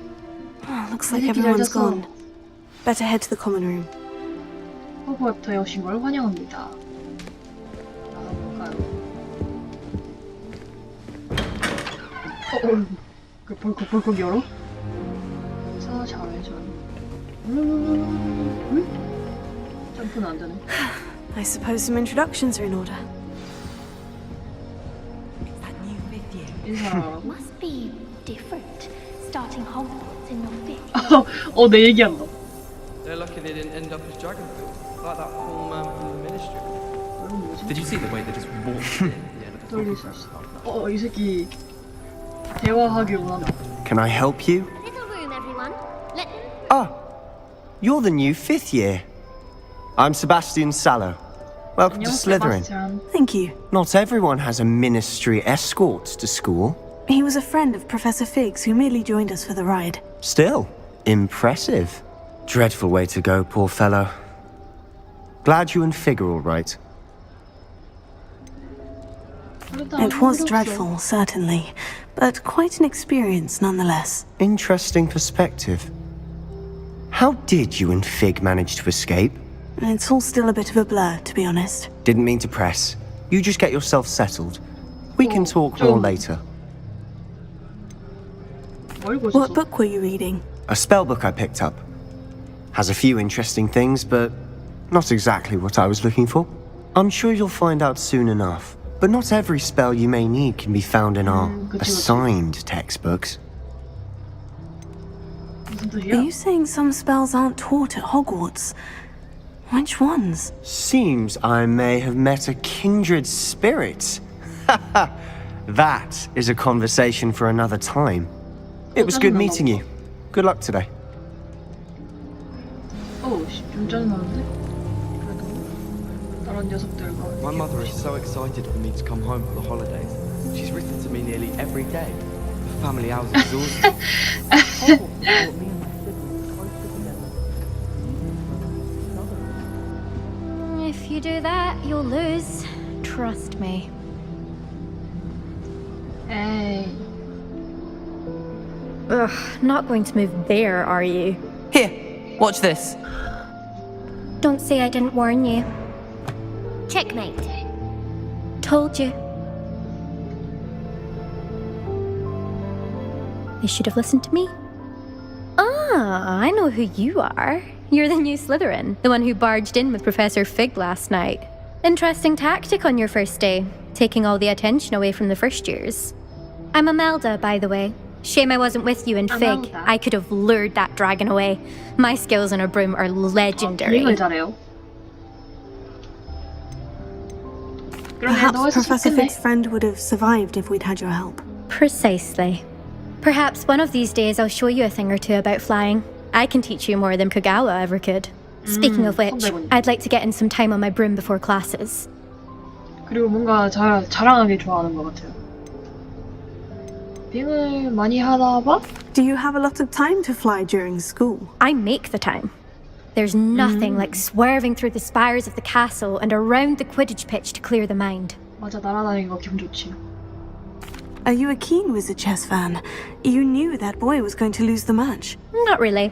Looks like everyone's gone. Better head to the common room. 호그와트에 오신 걸 환영합니다. 나가볼까요? 그 벌컥벌컥 열어? 자, 잘해줘. 점프는 안 되네. I suppose some introductions are in order. 인사. Must be different. Starting Hogwarts in your fifth. 내 얘기한다. They're lucky they didn't end up as Dragonfield, like that poor man from the Ministry. Did you see the way they just walked in? 떨릴 수 있어. 이 새끼 대화하길 원한다. Can I help you? Little room, everyone. Let them. Oh, you're the new fifth year. I'm Sebastian Sallow. Welcome to Slytherin. Thank you. Not everyone has a ministry escort to school. He was a friend of Professor Figgs who merely joined us for the ride. Still, impressive. Dreadful way to go, poor fellow. Glad you and Fig are all right. It was dreadful, certainly, but quite an experience nonetheless. Interesting perspective. How did you and Fig manage to escape? It's all still a bit of a blur, to be honest. Didn't mean to press. You just get yourself settled. We can talk more later. What book were you reading? A spell book I picked up. Has a few interesting things, but not exactly what I was looking for. I'm sure you'll find out soon enough. But not every spell you may need can be found in our assigned textbooks. Are you saying some spells aren't taught at Hogwarts? Which ones? Seems I may have met a kindred spirit. That is a conversation for another time. It was good meeting you. Good luck today. 좀 짜증나는데? 그래도 다른 녀석들과. My mother is so excited for me to come home for the holidays. She's written to me nearly every day. The family hours exhausting. If you do that, you'll lose. Trust me. Hey. Ugh, not going to move there, are you? Here, Watch this. Don't say I didn't warn you. Checkmate. Told you. You should have listened to me. Ah, I know who you are. You're the new Slytherin, the one who barged in with Professor Fig last night. Interesting tactic on your first day, taking all the attention away from the first years. I'm Imelda, by the way. Shame I wasn't with you in Fig. I could have lured that dragon away. My skills on a broom are legendary. Perhaps Professor Fig's friend would have survived if we'd had your help. Precisely. Perhaps one of these days I'll show you a thing or two about flying. I can teach you more than Kogawa ever could. Speaking of which, I'd like to get in some time on my broom before classes. 그리고 뭔가 자랑하기 좋아하는 것 같아요. 비행을 많이 하나 봐? Do you have a lot of time to fly during school? I make the time. There's nothing like swerving through the spires of the castle and around the Quidditch pitch to clear the mind. 맞아, 날아다니는 거 기분 좋지. Are you a keen Wizard chess fan? You knew that boy was going to lose the match. Not really.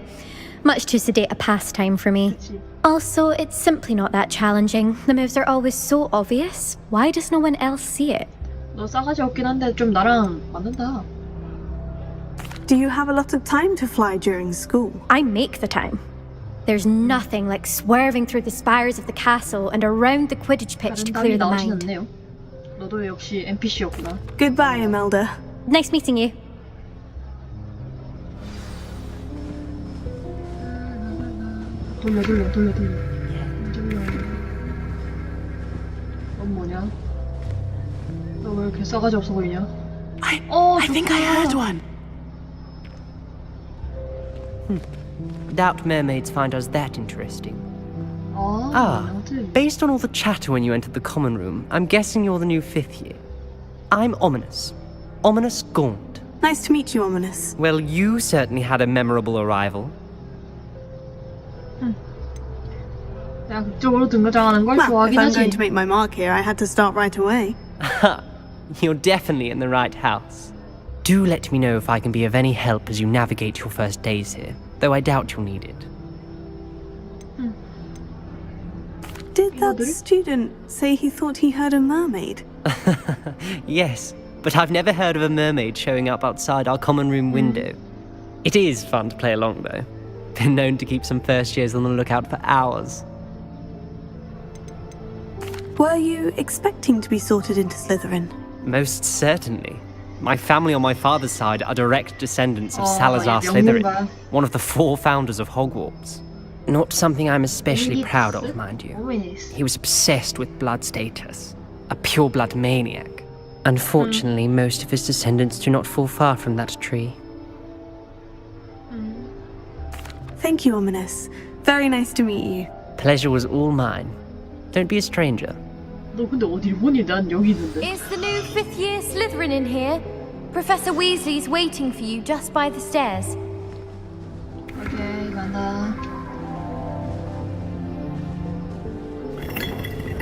Much too sedate a pastime for me. Also, it's simply not that challenging. The moves are always so obvious. Why does no one else see it? 너 싸가지 없긴 한데 좀 나랑 맞는다. Do you have a lot of time to fly during school? I make the time. There's nothing like swerving through the spires of the castle and around the Quidditch pitch to clear the mind. 않네요. 너도 역시 NPC였구나. Goodbye, Imelda. Nice meeting you. 돌려. 넌 뭐냐? 너 왜 이렇게 싸가지 없어 보이냐? I think I heard one. Doubt mermaids find us that interesting. Ah, based on all the chatter when you entered the common room, I'm guessing you're the new 5th year. I'm Ominous. Ominous Gaunt. Nice to meet you, Ominous. Well, you certainly had a memorable arrival. 내가 그쪽으로 등장하는 걸 Well, 좋아하긴 if I'm 하지. going to make my mark here, I had to start right away. You're definitely in the right house. Do let me know if I can be of any help as you navigate your first days here, though I doubt you'll need it. Did that student say he thought he heard a mermaid? Yes, but I've never heard of a mermaid showing up outside our common room window. It is fun to play along, though. Been known to keep some first years on the lookout for hours. Were you expecting to be sorted into Slytherin? Most certainly. My family on my father's side are direct descendants of Salazar Slytherin, one of the 4 founders of Hogwarts. Not something I'm especially proud of, mind you. He was obsessed with blood status, a pure-blood maniac. Unfortunately, most of his descendants do not fall far from that tree. Thank you, Ominous. Very nice to meet you. Pleasure was all mine. Don't be a stranger. 너 근데 어딜 보니? 난 여기 있는데. Is the new 5th year Slytherin in here? Professor Weasley's waiting for you just by the stairs. 오케이, 간다.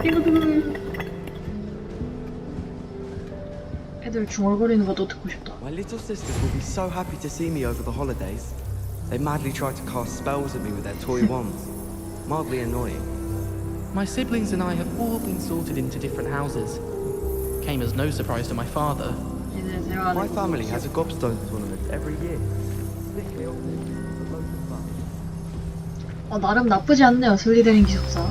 빙글빙글. 애들 중얼거리는 것도 듣고 싶다. My little sisters will be so happy to see me over the holidays. They madly try to cast spells at me with their toy wands. Mildly annoying. My siblings and I have all been sorted into different houses. Came as no surprise to my father. My family has a gobstone tournament every year. 나름 나쁘지 않네요, 슬리데린 기숙사.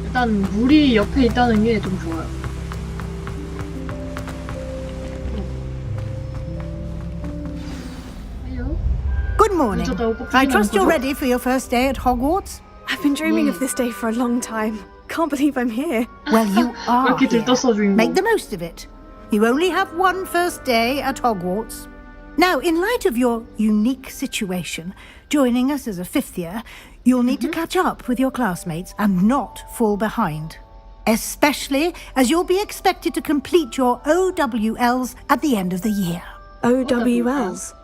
일단 물이 옆에 있다는 게 좀 좋아요. Good morning. I trust you're ready for your first day at Hogwarts? I've been dreaming of this day for a long time. Can't believe I'm here. Well, you are here. Make the most of it. You only have one first day at Hogwarts. Now, in light of your unique situation, joining us as a 5th year, you'll need to catch up with your classmates and not fall behind. Especially as you'll be expected to complete your OWLs at the end of the year. OWLs?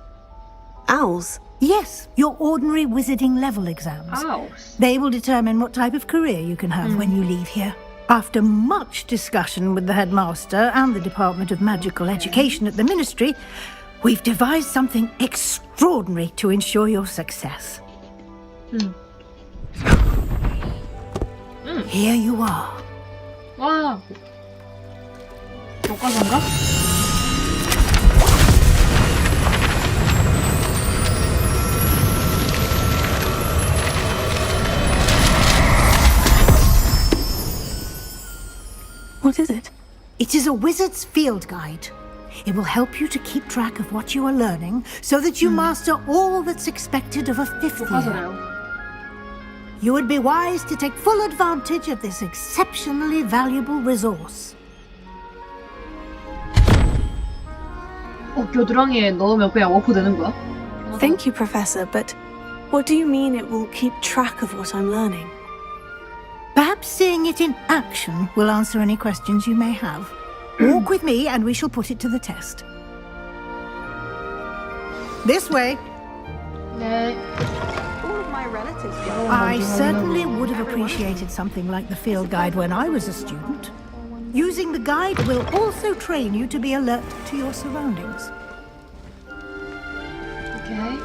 Owls? Yes, your ordinary wizarding level exams. Owls? They will determine what type of career you can have when you leave here. After much discussion with the headmaster and the Department of Magical Education at the Ministry, we've devised something extraordinary to ensure your success. Here you are. 와. 교과서인가? What is it? It is a wizard's field guide. It will help you to keep track of what you are learning so that you master all that's expected of a fifth year. You would be wise to take full advantage of this exceptionally valuable resource. 겨드랑이에 넣으면 그냥 워프 되는 거야? Thank you, Professor, but what do you mean it will keep track of what I'm learning? Perhaps seeing it in action will answer any questions you may have. Walk with me and we shall put it to the test. This way. 네. All of my relatives I certainly would have appreciated something like the field guide when I was a student. Using the guide will also train you to be alert to your surroundings. Okay.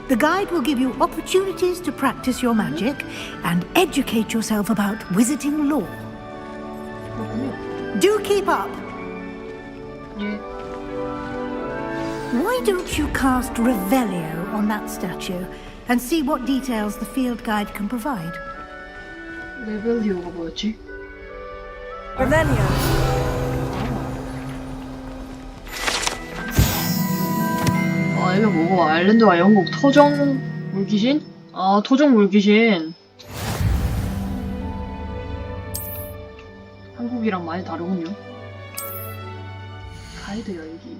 The guide will give you opportunities to practice your magic and educate yourself about wizarding lore. Do keep up! Why don't you cast Revelio on that statue and see what details the field guide can provide? 레벨리오가 뭐였지? Revelio. 이거 뭐고? 아일랜드와 영국 토종 물귀신? 토종 물귀신. 한국이랑 많이 다르군요. 가이드 열기.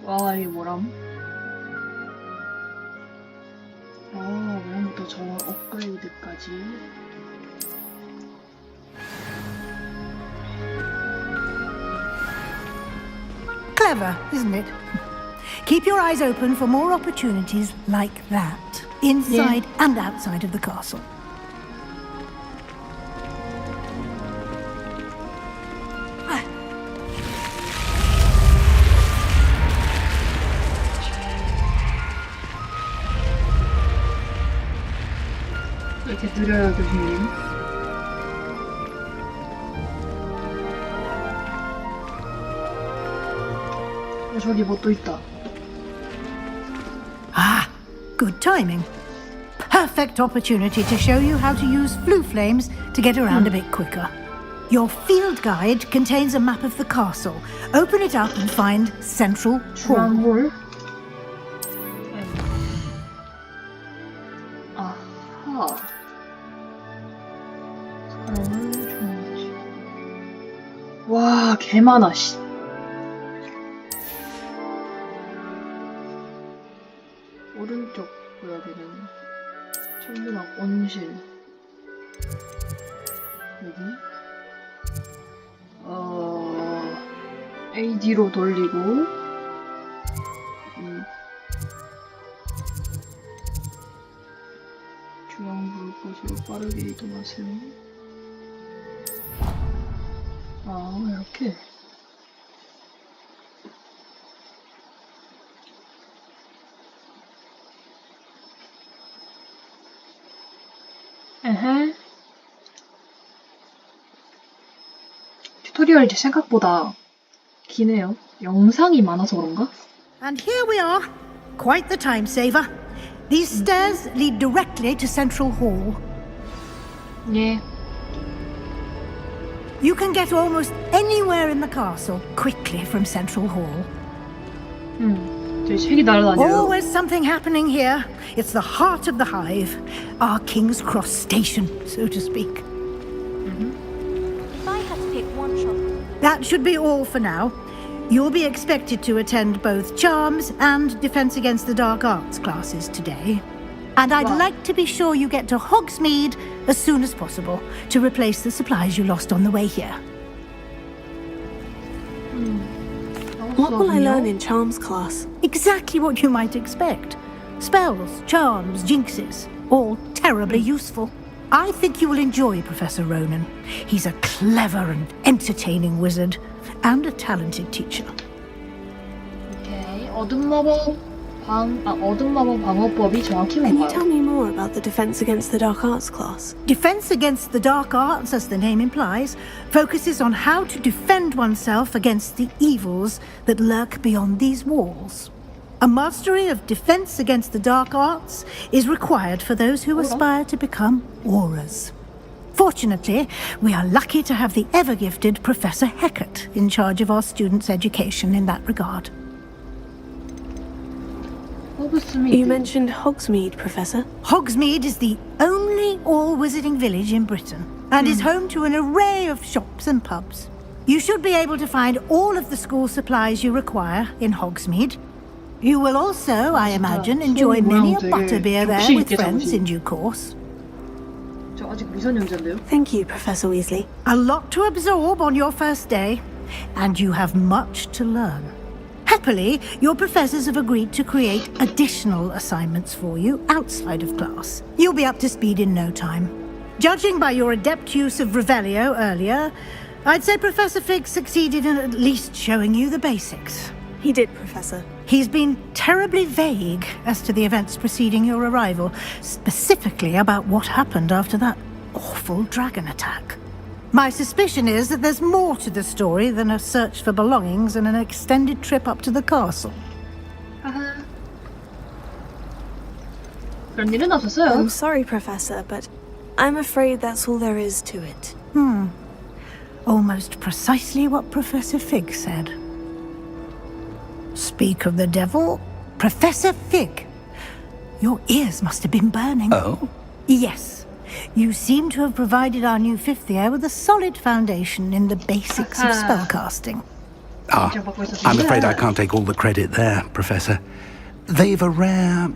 와, 이게 뭐람? 외형부터 저원 업그레이드까지. Clever, isn't it? Keep your eyes open for more opportunities like that, inside and outside of the castle. 이렇게 느려요, 교수님. 저기 뭐 또 있다. Ah, good timing. Perfect opportunity to show you how to use flue flames to get around a bit quicker. Your field guide contains a map of the castle. Open it up and find Central Hall. 아하. 와, 개 많아, 씨. 오른쪽 구역에는 천문학 온실. 여기 AD로 돌리고 중앙 불꽃으로 빠르게 이동하세요. 이렇게. 튜토리얼이 생각보다 기네요. 영상이 많아서 그런가? And here we are. Quite the time saver. These stairs lead directly to Central Hall. 예. You can get almost anywhere in the castle quickly from Central Hall. 저기 책이 날아다녀요. Always something happening here. It's the heart of the hive. Our King's Cross station, so to speak. If I had to pick one shop. That should be all for now. You'll be expected to attend both Charms and Defense Against the Dark Arts classes today. And I'd like to be sure you get to Hogsmeade as soon as possible to replace the supplies you lost on the way here. What will I learn in Charms class? Exactly what you might expect. Spells, charms, jinxes, all terribly useful. I think you will enjoy Professor Ronan. He's a clever and entertaining wizard, and a talented teacher. 오케이. 어둠 마법 방어법이 정확히 Can you 뭔가요? tell me more about the Defense Against the Dark Arts class? Defense Against the Dark Arts, as the name implies, focuses on how to defend oneself against the evils that lurk beyond these walls. A mastery of Defense Against the Dark Arts is required for those who aspire to become auras. Fortunately, we are lucky to have the ever-gifted Professor Hecat in charge of our students' education in that regard. You mentioned Hogsmeade, Professor. Hogsmeade is the only all-wizarding village in Britain and is home to an array of shops and pubs. You should be able to find all of the school supplies you require in Hogsmeade. You will also, I imagine, enjoy many a butterbeer there with friends in due course. 저 아직 미성년자인데요? Thank you, Professor Weasley. A lot to absorb on your first day, and you have much to learn. Happily, your professors have agreed to create additional assignments for you outside of class. You'll be up to speed in no time. Judging by your adept use of Revelio earlier, I'd say Professor Fig succeeded in at least showing you the basics. He did, Professor. He's been terribly vague as to the events preceding your arrival, specifically about what happened after that awful dragon attack. My suspicion is that there's more to the story than a search for belongings and an extended trip up to the castle. 그런 일은 없었어요. I'm sorry, Professor, but I'm afraid that's all there is to it. Almost precisely what Professor Fig said. Speak of the devil, Professor Fig. Your ears must have been burning. Oh? Yes. You seem to have provided our new fifth year with a solid foundation in the basics of spellcasting. I'm afraid I can't take all the credit there, Professor. They've a rare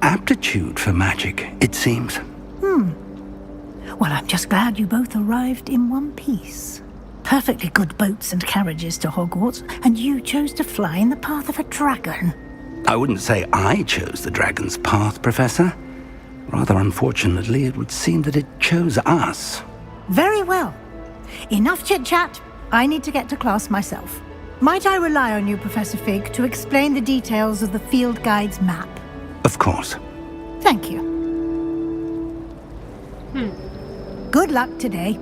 aptitude for magic, it seems. Well, I'm just glad you both arrived in one piece. Perfectly good boats and carriages to Hogwarts, and you chose to fly in the path of a dragon. I wouldn't say I chose the dragon's path, Professor. Rather unfortunately, it would seem that it chose us. Very well. Enough chit-chat. I need to get to class myself. Might I rely on you, Professor Fig, to explain the details of the field guide's map? Of course. Thank you. Good luck today.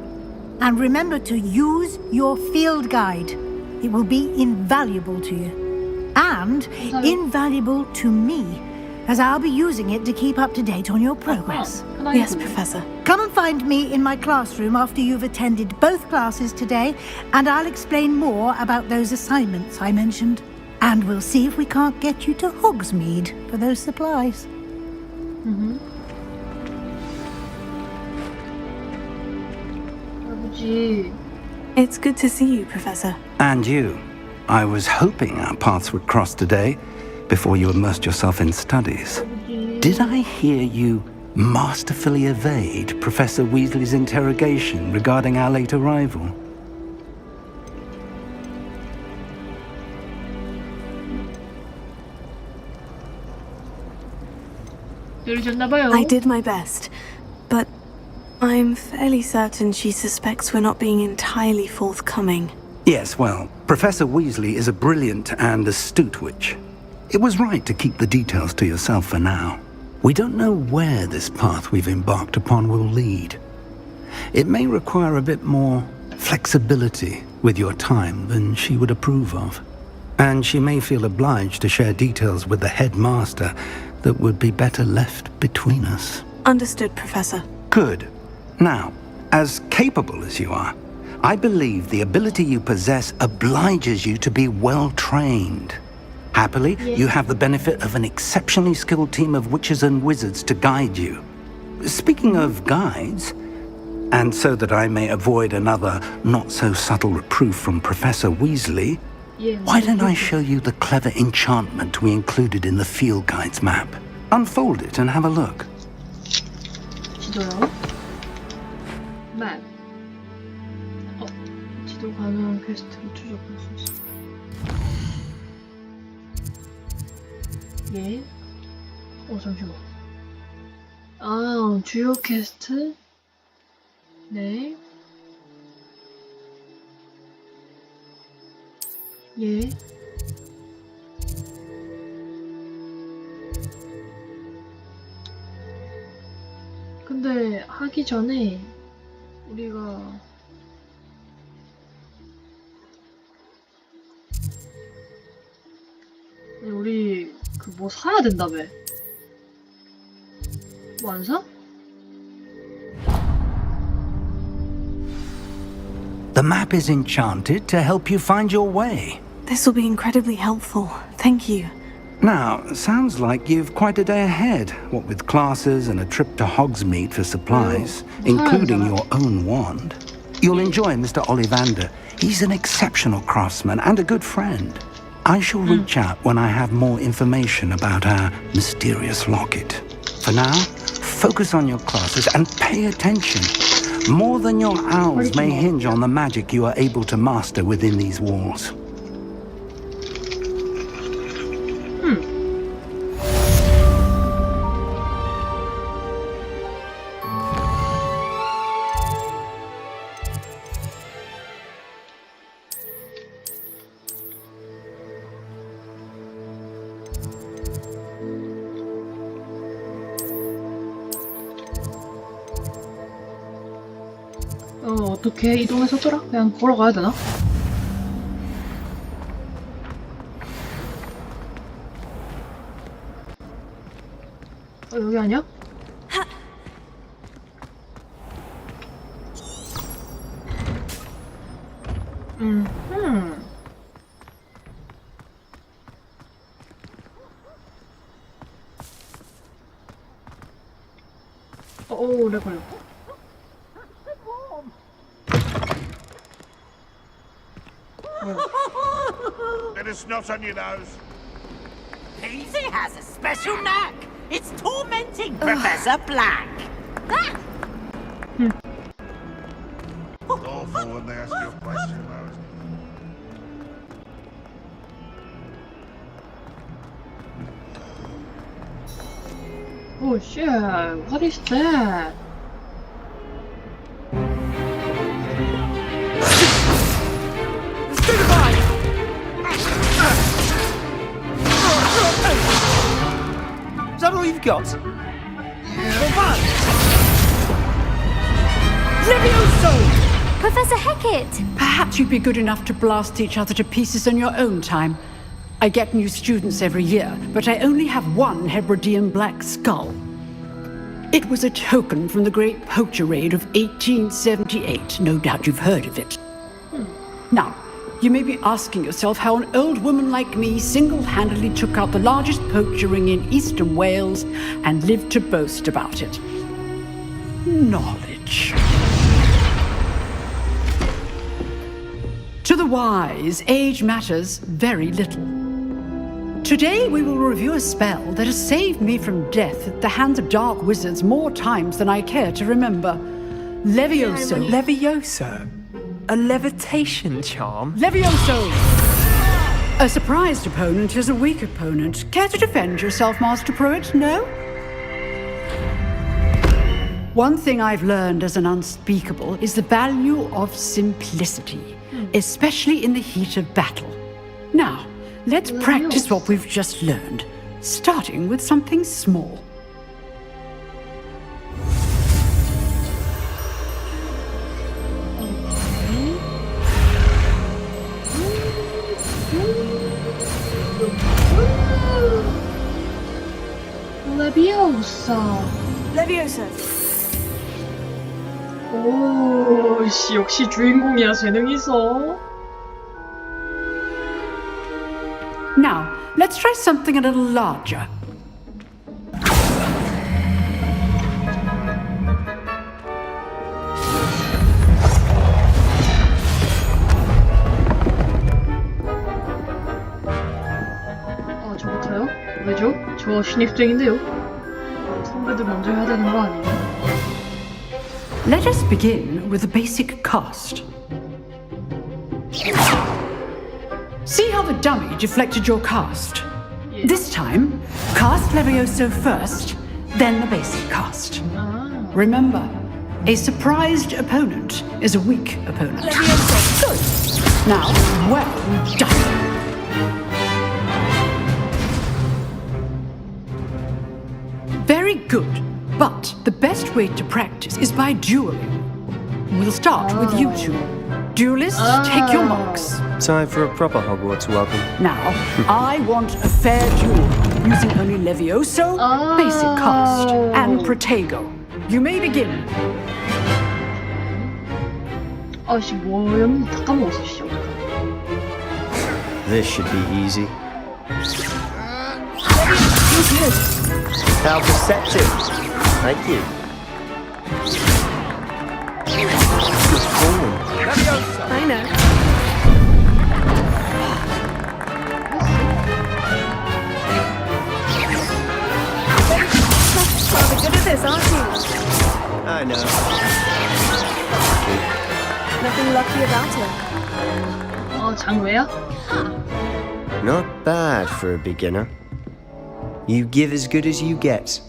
And remember to use your field guide. It will be invaluable to you. And invaluable to me, as I'll be using it to keep up to date on your progress. Yes, Professor. Come and find me in my classroom after you've attended both classes today, and I'll explain more about those assignments I mentioned. And we'll see if we can't get you to Hogsmeade for those supplies. It's good to see you, Professor. And you. I was hoping our paths would cross today, before you immersed yourself in studies. Did I hear you masterfully evade Professor Weasley's interrogation regarding our late arrival? I did my best, but I'm fairly certain she suspects we're not being entirely forthcoming. Yes, well, Professor Weasley is a brilliant and astute witch. It was right to keep the details to yourself for now. We don't know where this path we've embarked upon will lead. It may require a bit more flexibility with your time than she would approve of. And she may feel obliged to share details with the headmaster that would be better left between us. Understood, Professor. Good. Now, as capable as you are, I believe the ability you possess obliges you to be well-trained. Happily, you have the benefit of an exceptionally skilled team of witches and wizards to guide you. Speaking of guides, and so that I may avoid another not-so-subtle reproof from Professor Weasley, why don't I show you the clever enchantment we included in the field guide's map? Unfold it and have a look. 지도요? 맵. 지도 가능한 퀘스트를 추적할 수 있어. 예. 잠시만. 주요 퀘스트? 네. 예. 근데 하기 전에 우리가 우리 그 뭐 사야 된다며. 뭐 안 사? The map is enchanted to help you find your way. This will be incredibly helpful. Thank you. Now, sounds like you've quite a day ahead, what with classes and a trip to Hogsmeade for supplies, including your own wand. You'll enjoy Mr. Ollivander. He's an exceptional craftsman and a good friend. I shall reach out when I have more information about our mysterious locket. For now, focus on your classes and pay attention. More than your owls may hinge on the magic you are able to master within these walls. 어떻게 이동해서 더라? 그냥 걸어가야 되나? 여기 아니야? 오래 걸려. Get a snot on your nose. Peasy has a special knack. It's tormenting Professor Black. Awful when they ask you a question, Rose. Oh shit, what is that? Is that all you've got? Levioso! Professor Hecat! Perhaps you'd be good enough to blast each other to pieces on your own time. I get new students every year, but I only have one Hebridean black skull. It was a token from the Great Poacher Raid of 1878. No doubt you've heard of it. Now, you may be asking yourself how an old woman like me single-handedly took out the largest poacher ring in eastern Wales and lived to boast about it. Knowledge. To the wise, age matters very little. Today we will review a spell that has saved me from death at the hands of dark wizards more times than I care to remember. Levioso. Levioso? A levitation charm? Levioso! A surprised opponent is a weak opponent. Care to defend yourself, Master Pruitt? No? One thing I've learned as an unspeakable is the value of simplicity, especially in the heat of battle. Now, let's practice what we've just learned, starting with something small. Leviosa. 오, 씨, 역시 주인공이야, 재능 있어. Now, let's try something a little larger. 저부터요? 왜죠? 저 신입생인데요. 선배들 먼저 해야 되는 거 아니에요? Let us begin with the basic cast. See how the dummy deflected your cast? Yeah. This time, cast Levioso first, then the basic cast. Remember, A surprised opponent is a weak opponent. Good. Now, well done. Very good. But the best way to practice is by dueling. We'll start with you two. Duelists, take your marks. Time for a proper Hogwarts welcome. Now, I want a fair duel, using only Levioso, basic cast, and Protego. You may begin. 아씨 뭐였는지 다 까먹었어 씨 어떡하지. This should be easy. How perceptive. Thank you. I know. Rather good at this, aren't you? I know. Nothing lucky about it. 장외야? Not bad for a beginner. You give as good as you get.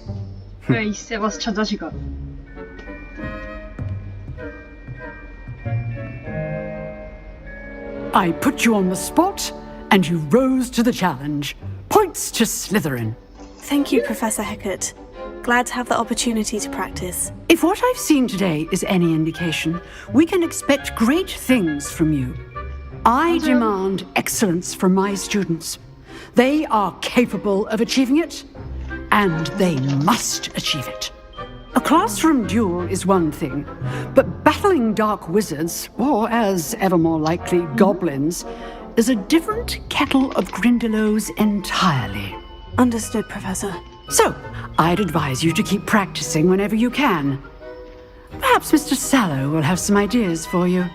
그래 이 세바스찬 자식아. I put you on the spot, and you rose to the challenge. Points to Slytherin. Thank you, Professor Hecat. Glad to have the opportunity to practice. If what I've seen today is any indication, we can expect great things from you. I demand excellence from my students. They are capable of achieving it, and they must achieve it. A classroom duel is one thing, but battling dark wizards, or as ever more likely, goblins, is a different kettle of Grindylows entirely. Understood, Professor. So, I'd advise you to keep practicing whenever you can. Perhaps Mr. Sallow will have some ideas for you.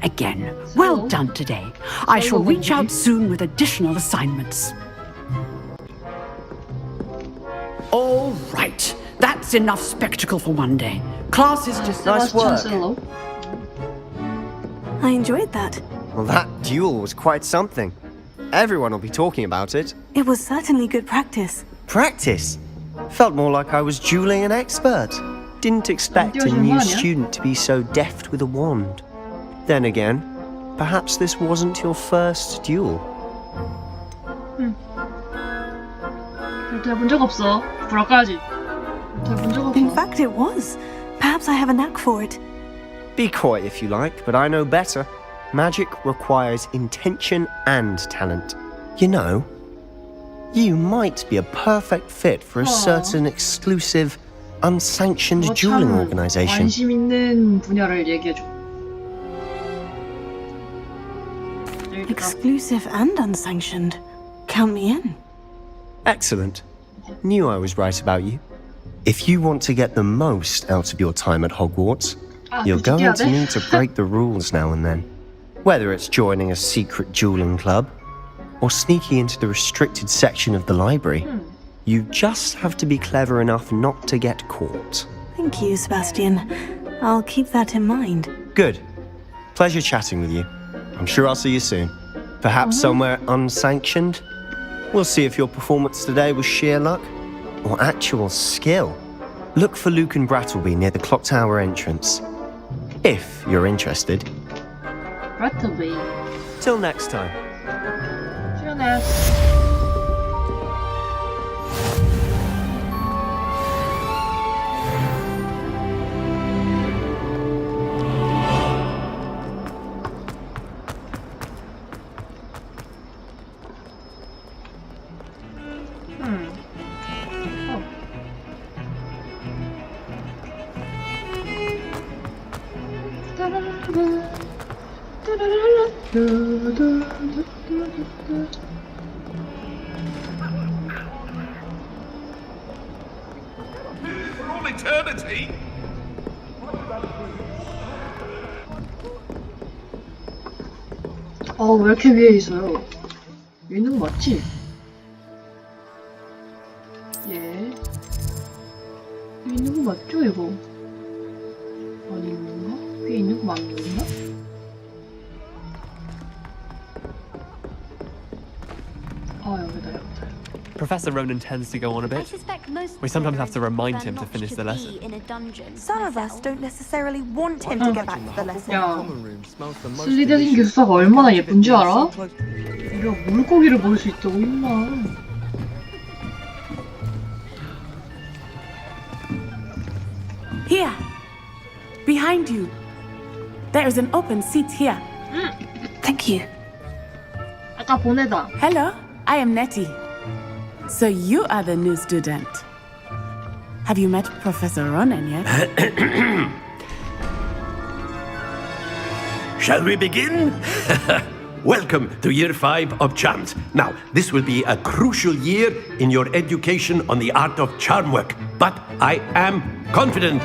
Again, well done today. I shall reach out soon with additional assignments. All right. That's enough spectacle for one day. Class is just nice work. I enjoyed that. Well, that duel was quite something. Everyone will be talking about it. It was certainly good practice. Practice? Felt more like I was dueling an expert. Didn't expect a new student to be so deft with a wand. Then again, perhaps this wasn't your first duel. 그렇게 해본 적 없어. 불화까지. In fact, it was. Perhaps I have a knack for it. Be coy if you like, but I know better. Magic requires intention and talent. You know, you might be a perfect fit for a certain exclusive, unsanctioned dueling organization. 관심 있는 분야를 얘기해줘. Exclusive and unsanctioned. Count me in. Excellent. Knew I was right about you. If you want to get the most out of your time at Hogwarts, you're going to need to break the rules now and then. Whether it's joining a secret dueling club or sneaking into the restricted section of the library, you just have to be clever enough not to get caught. Thank you, Sebastian. I'll keep that in mind. Good. Pleasure chatting with you. I'm sure I'll see you soon. Perhaps somewhere unsanctioned? We'll see if your performance today was sheer luck or actual skill. Look for Luke and Brattleby near the clock tower entrance. If you're interested. Brattleby. Till next time. 시원해. For all eternity? 왜 이렇게 위에 있어요? 위에 있는 거 맞지? 예. 위에 있는 거 맞죠, 이거? 아닌가? 위에 있는 거 맞는가? 여기다. Professor Ronan tends to go on a bit. We sometimes have to remind him to finish the lesson. Some of us don't necessarily want him to get back to the lesson. 야, 슬리데린 교수가 얼마나 예쁜 줄 알아? 우리가 물고기를 볼 수 있다고 임마. Here, behind you. There is an open seat here. Thank you. 아까 보내다. Hello, I am Nettie. So you are the new student. Have you met Professor Ronan yet? Shall we begin? Welcome to Year 5 of Charms. Now, this will be a crucial year in your education on the art of charm work. But I am confident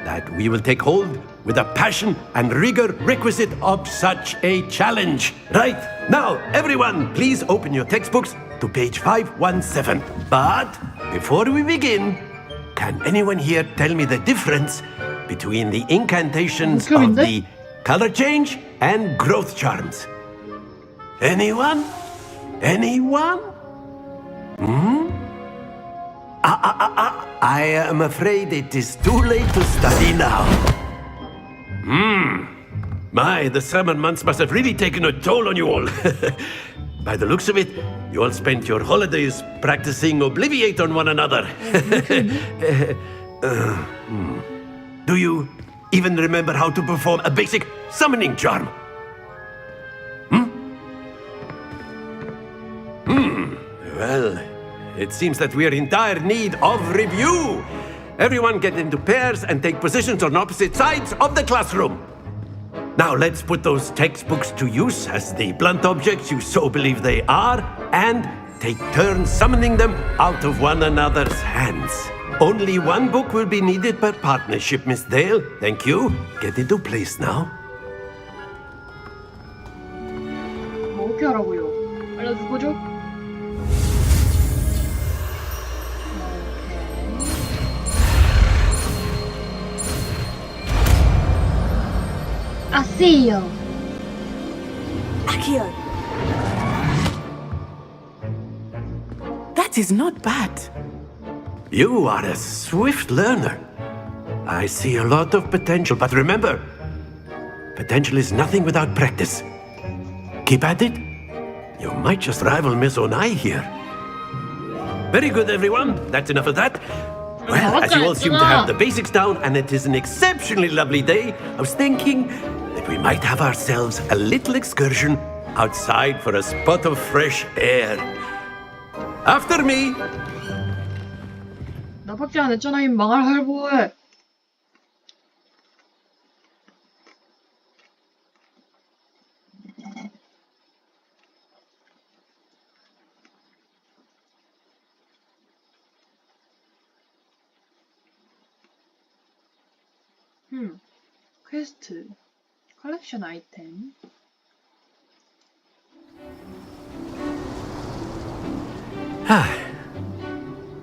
that we will take hold with the passion and rigor requisite of such a challenge. Right, now, everyone, please open your textbooks to page 517. But before we begin, can anyone here tell me the difference between the incantations of the color change and growth charms? Anyone? Anyone? I am afraid it is too late to study now. My, the summer months must have really taken a toll on you all. By the looks of it, you all spent your holidays practicing Obliviate on one another. Do you even remember how to perform a basic summoning charm? Well, it seems that we are in dire need of review. Everyone get into pairs and take positions on opposite sides of the classroom. Now let's put those textbooks to use as the blunt objects you so believe they are, and take turns summoning them out of one another's hands. Only one book will be needed per partnership, Miss Dale. Thank you. Get into place now. 뭐 어떻게 하라고요? 알려주고죠? 아세요. Accio. That is not bad. You are a swift learner. I see a lot of potential, but remember, potential is nothing without practice. Keep at it. You might just rival Miss Onai here. Very good, everyone. That's enough of that. Well, as you all seem to have the basics down, and it is an exceptionally lovely day, I was thinking that we might have ourselves a little excursion outside for a spot of fresh air. After me. 나밖에 안 했잖아, 이 망할 할보에. 퀘스트, 컬렉션 아이템.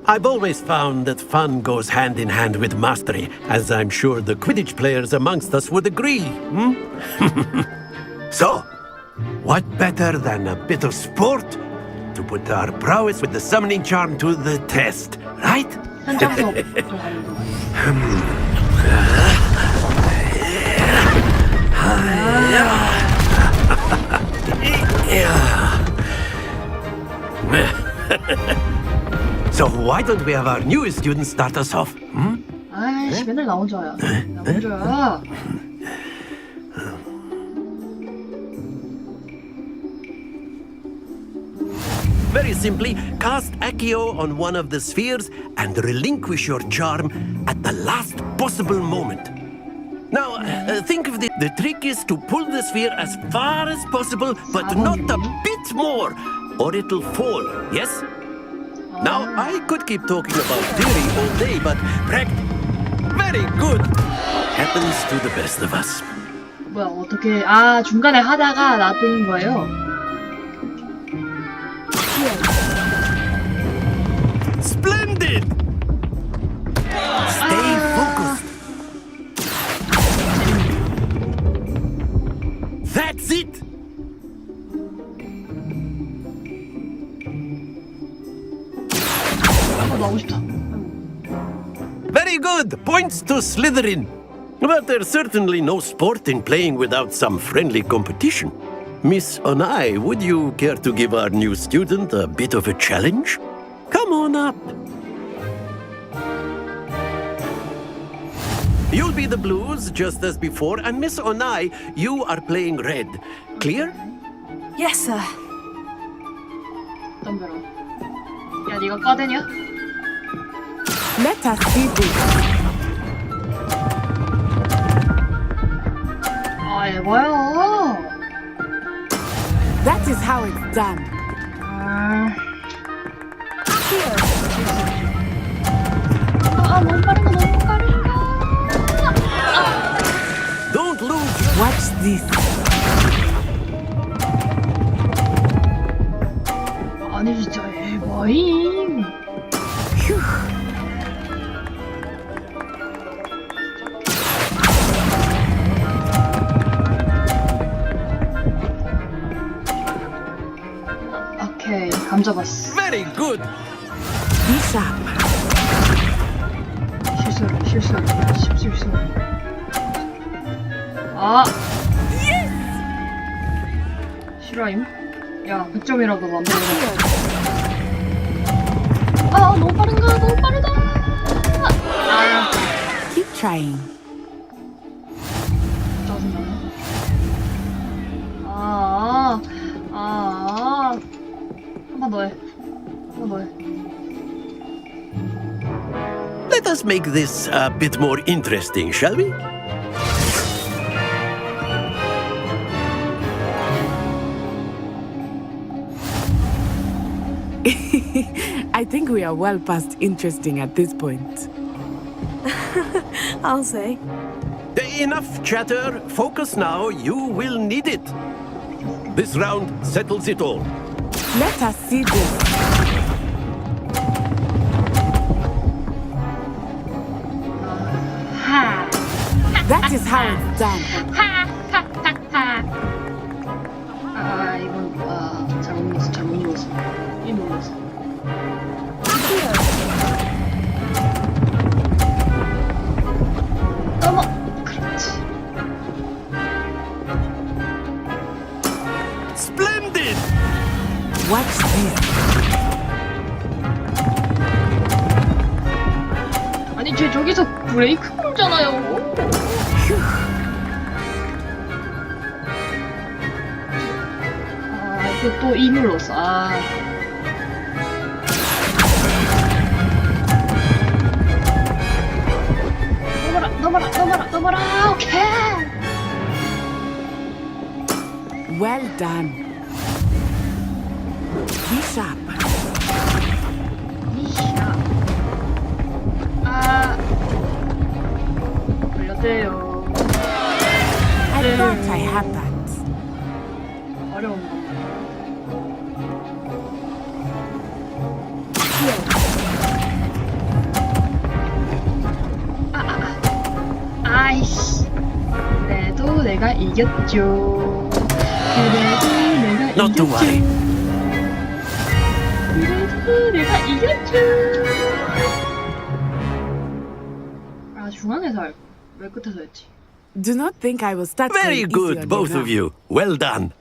I've always found that fun goes hand in hand with mastery, as I'm sure the Quidditch players amongst us would agree. So, what better than a bit of sport to put our prowess with the summoning charm to the test, right? So why don't we have our newest student start us off? 아이씨, 맨날 나 혼자야. 나 혼자야. Very simply, cast Accio on one of the spheres and relinquish your charm at the last possible moment. Now, think of the trick is to pull the sphere as far as possible, but not a bit more, or it'll fall, yes? Now, I could keep talking about theory all day, but very good. Happens to the best of us. 뭐야, 어떻게, 아, 중간에 하다가 놔두는 거예요? Splendid! Stay focused. That's it! good! Points to Slytherin. But there's certainly no sport in playing without some friendly competition. Miss Onai, would you care to give our new student a bit of a challenge? Come on up. You'll be the blues, just as before, and Miss Onai, you are playing red. Clear? Yes, sir. 덤벼라. 야, 네가 과대냐? Let us see this. 아, 에바야. That is how it's done. 너무 빠른 거, 너무 빠른 거. Don't lose. Watch this. 아니, 진짜 에바임. Phew. 오케이, 감 잡았어. Very good. Be sharp. 실수를. 아! 실화임? 야, 100점이라도 만들어. 아, 너무 빠른가? 너무 빠르다! 아! Keep trying. 짜증나네. 한 번 더 해. Let us make this a bit more interesting, shall we? I think we are well past interesting at this point. I'll say. Enough chatter. Focus now. You will need it. This round settles it all. Let us see this. That is how it's done. 이건 잘못 눌렀어. 이 눌렀어. 어머, 그렇지. Splendid. Watch this. 아니, 쟤 저기서 브레이크 걸잖아요. 또 이 눌렀어. 넘어라. 오케이. Well done. Be sharp. 걸렸대요. I thought I had that. 어려운 거. 아이씨. 그래도 내가 이겼죠. Not to worry. 그래도 내가 이겼죠. 아, 중앙에서 왜 끝에서 했지? Do not think I will start. Very good, both of you. Well done.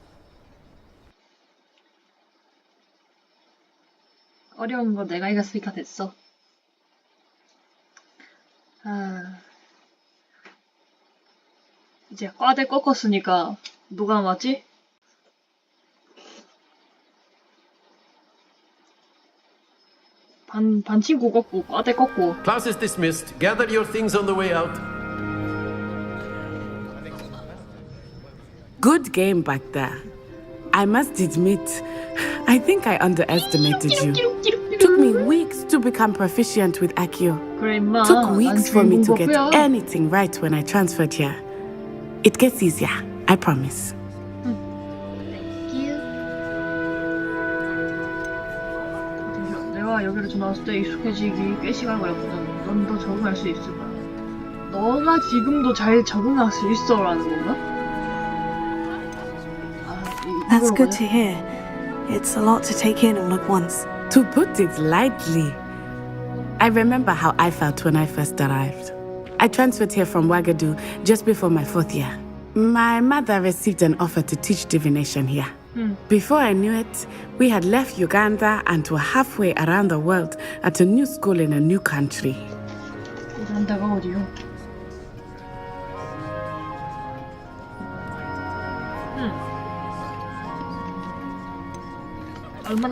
어려운 거 내가 이겼으니까 됐어. 이제 과대 꺾었으니까 누가 맞지? 반 친구 꺾고 과대 꺾고. Class is dismissed. Gather your things on the way out. Good game back there. I must admit, I think I underestimated you. Took me weeks to become proficient with Accio. Took weeks for me to get anything right when I transferred here. It gets easier, I promise. 내가 여기로 들어왔을 때 익숙해지기 꽤 시간 걸렸거든. 넌 더 적응할 수 있을 거야. 너가 지금도 잘 적응할 수 있어라는 건가? That's good to hear. It's a lot to take in all at once. To put it lightly. I remember how I felt when I first arrived. I transferred here from Ouagadougou just before my 4th year. My mother received an offer to teach divination here. Before I knew it, we had left Uganda and were halfway around the world at a new school in a new country. 우간다가 어디요?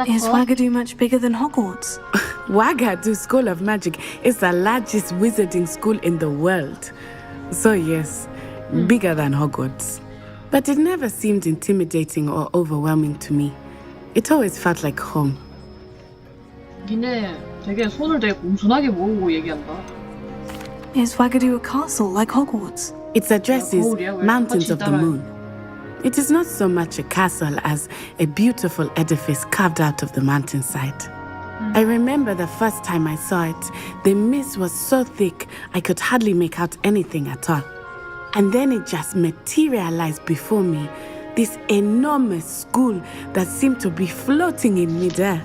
Is Ouagadougou much bigger than Hogwarts? Ouagadougou School of Magic is the largest wizarding school in the world. So yes, bigger than Hogwarts. But it never seemed intimidating or overwhelming to me. It always felt like home. 니네 되게 손을 되게 공손하게 모으고 얘기한다. Is Ouagadougou a castle like Hogwarts? Its address is Mountains of the Moon. It is not so much a castle as a beautiful edifice carved out of the mountainside. I remember the first time I saw it, the mist was so thick I could hardly make out anything at all. And then it just materialized before me, this enormous school that seemed to be floating in midair.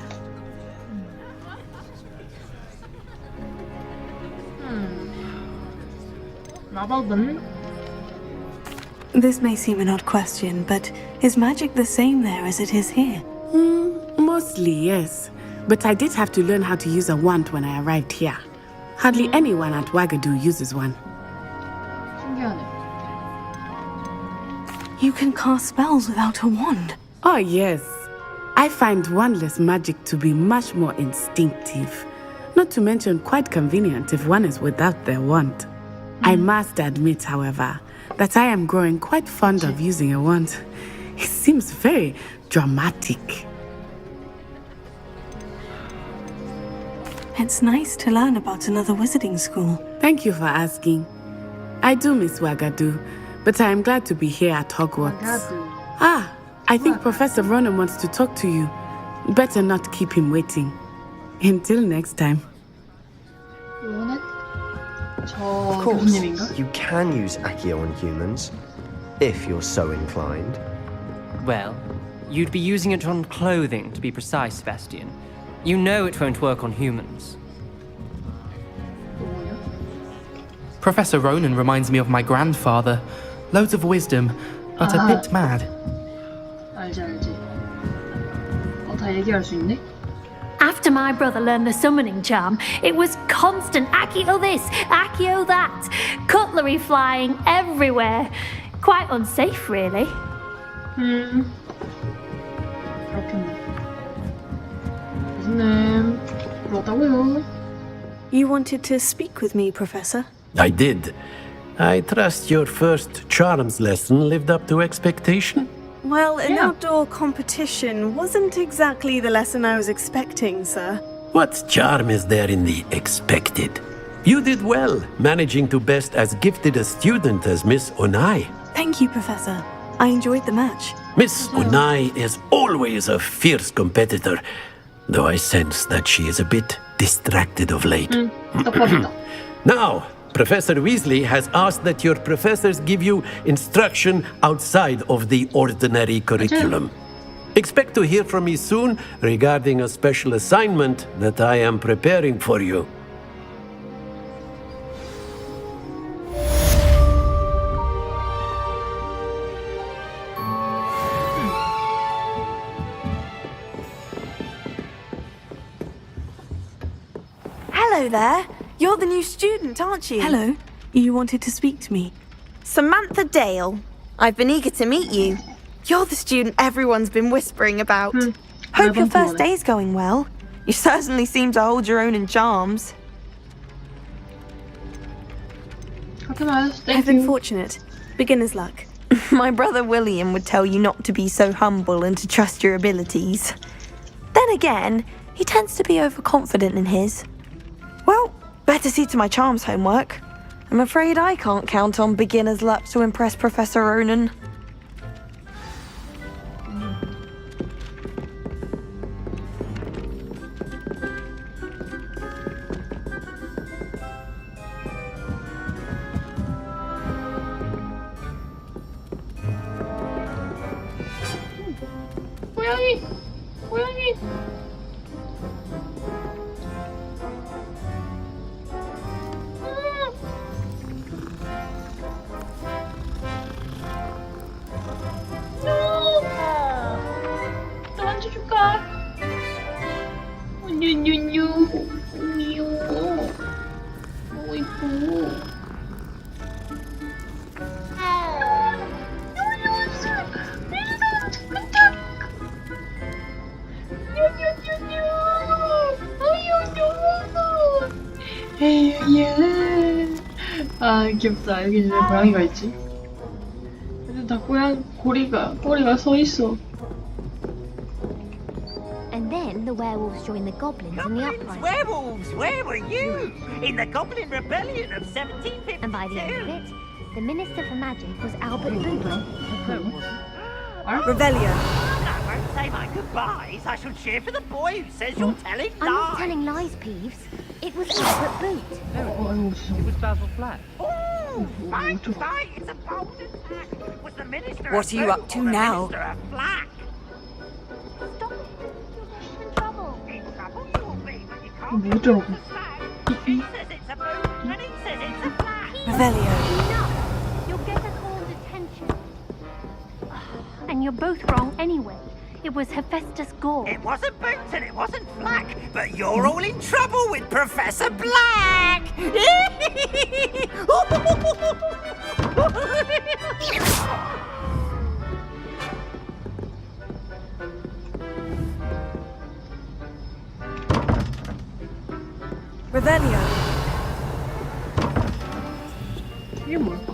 This may seem an odd question, but is magic the same there as it is here? Mostly, yes. But I did have to learn how to use a wand when I arrived here. Hardly anyone at Ouagadougou uses one. You can cast spells without a wand. Oh, yes. I find wandless magic to be much more instinctive. Not to mention quite convenient if one is without their wand. I must admit, however, that I am growing quite fond of using a wand. It seems very dramatic. It's nice to learn about another wizarding school. Thank you for asking. I do miss Ouagadougou, but I am glad to be here at Hogwarts. Ah, I think Professor Ronan wants to talk to you. Better not keep him waiting. Until next time. Of course, you can use Accio on humans, if you're so inclined. Well, you'd be using it on clothing, to be precise, Sebastian. You know it won't work on humans. Professor Ronan reminds me of my grandfather. Loads of wisdom, but a bit mad. 알지. 다 얘기할 수 있네? After my brother learned the summoning charm, it was constant Accio this, Accio that. Cutlery flying everywhere. Quite unsafe, really. 그렇겠네. 그렇다고요. You wanted to speak with me, Professor? I did. I trust your first charms lesson lived up to expectation? Well, an outdoor competition wasn't exactly the lesson I was expecting, sir. What charm is there in the expected? You did well, managing to best as gifted a student as Miss Onai. Thank you, Professor. I enjoyed the match. Miss Onai is always a fierce competitor, though I sense that she is a bit distracted of late. Now, Professor Weasley has asked that your professors give you instruction outside of the ordinary curriculum. Expect to hear from me soon regarding a special assignment that I am preparing for you. Hello there. You're the new student, aren't you? Hello. You wanted to speak to me? Samantha Dale. I've been eager to meet you. You're the student everyone's been whispering about. Hope your first day's going well. You certainly seem to hold your own in charms. I've been fortunate. Beginner's luck. My brother William would tell you not to be so humble and to trust your abilities. Then again, he tends to be overconfident in his. Well, better see to my charms homework. I'm afraid I can't count on beginner's luck to impress Professor Ronan. 고양이! 귀엽다. 여기 이제 고양이가 있지. 근데 다 꼬리가 서 있어. And then the werewolves joined the goblins in the uprising. Werewolves! Where were you? In the Goblin Rebellion of 1752. And by the end of it, the Minister for Magic was Albert Boot. Revelio. I won't say my goodbyes. I shall cheer for the boy who says you're telling lies. I'm not telling lies, Peeves. It was Albert Boot. It was Basil Flack. Oh, fight! It's a bold attack. Was the Minister What of are you Boot up to or the now? Minister of Flack? Stop it. You're getting in trouble. In trouble you will be, but you can't 뭐 어쩌라고. She says it's a boot, and he says it's a flack. Revelio. Enough! You'll get us all detention. And you're both wrong anyway. It was Hephaestus Gore. It wasn't Boot and it wasn't Flack, but you're all in trouble with Professor Black! Revelio. 이게 뭘까?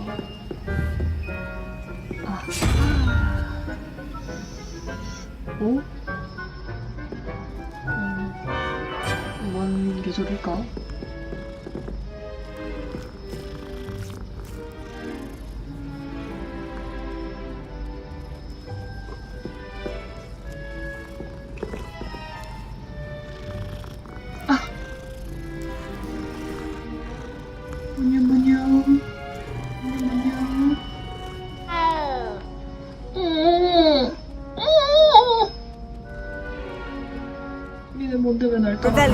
오? 뭔 개소리일까? 니네 뭔데 왜 날 따라?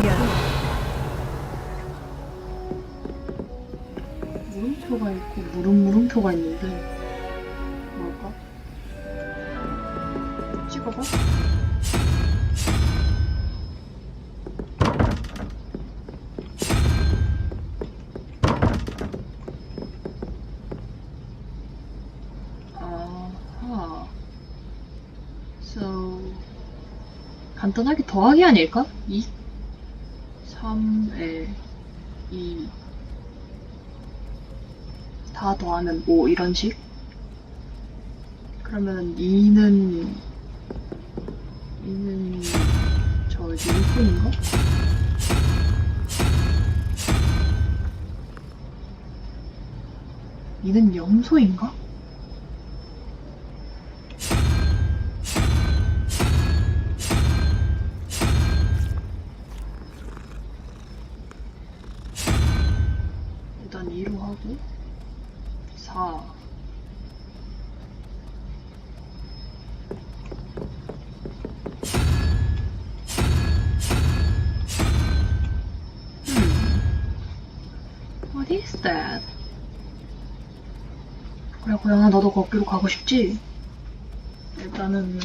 물음표가 있고 물음표가 있는데 뭘까? 찍어봐. 아하. So 간단하게 더하기 아닐까? 2 3에 2 다 더하면 5 이런 식? 그러면 2는 저 1분인가? 이는 염소인가? 일단 2로 하고 4 What is that? 그래 고양아 너도 거기로 가고 싶지? 일단은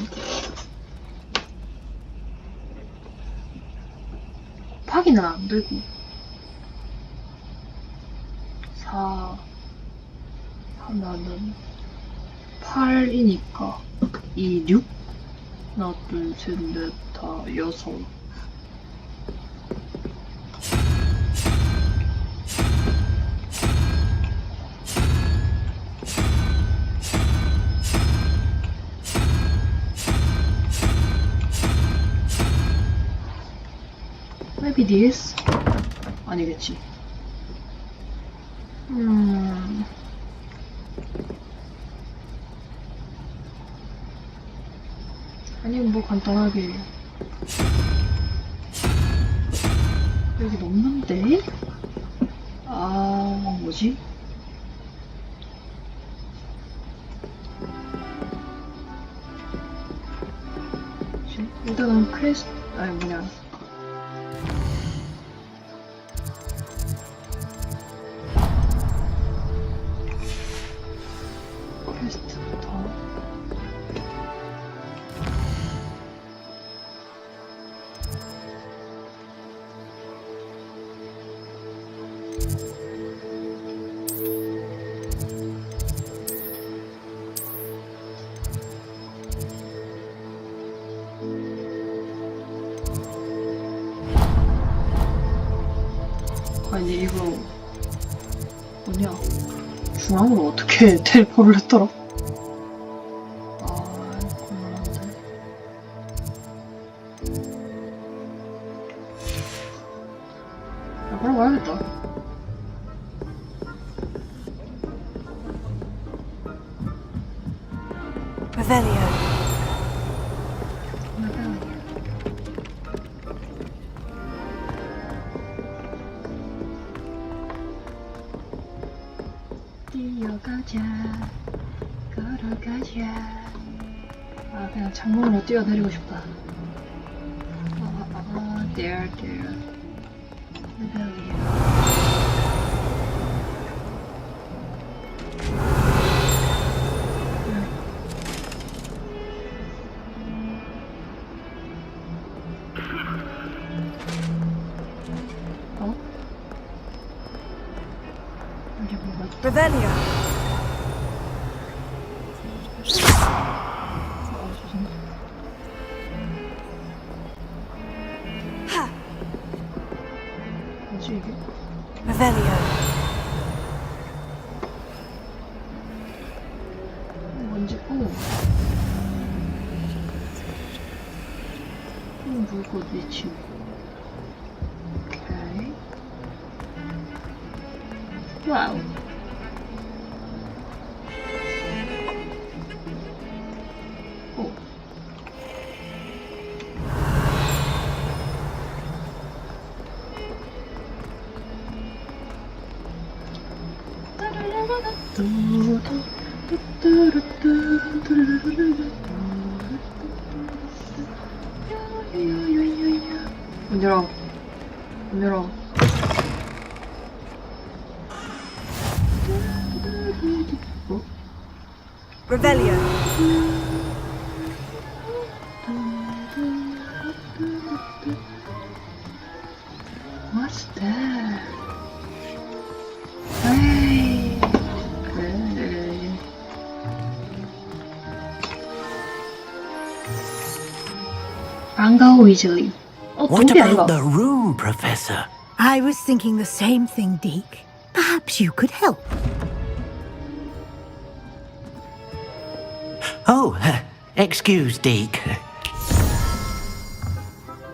곱하기는 안 되고 4 하나는 8이니까 2, 6 하나 둘 셋 넷 다 6 Maybe this? 아니겠지. 아니면 뭐 간단하게 여기 넘는데? 아 뭐지? 일단은 퀘스트 아니 뭐냐 퀘스트부터 아니 이거 뭐냐 중앙으로 어떻게 텔포를 했더라? 아, 그럼 가야겠다. Revelio. 뛰어가자, 걸어가자. 아, 그냥 창문으로 뛰어내리고 싶다. there. Revelio. Ha. Revelio. 뭔지 물고 위치. 오케이. 와우. 문 열어. 문 열어. Revelio. What's that? Hey. Hey. 반가워 위즐리. What about the room, Professor? I was thinking the same thing, Deke. Perhaps you could help. Oh, excuse, Deke.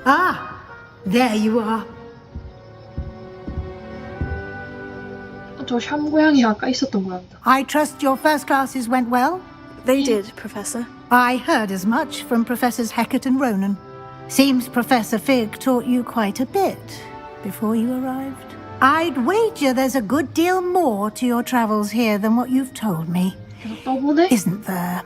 Ah, there you are. 저 샴고양이 아까 있었던 고양이다. I trust your first classes went well? They did, Professor. I heard as much from Professors Hecat and Ronan. Seems Professor Fig taught you quite a bit before you arrived. I'd wager there's a good deal more to your travels here than what you've told me. Isn't there?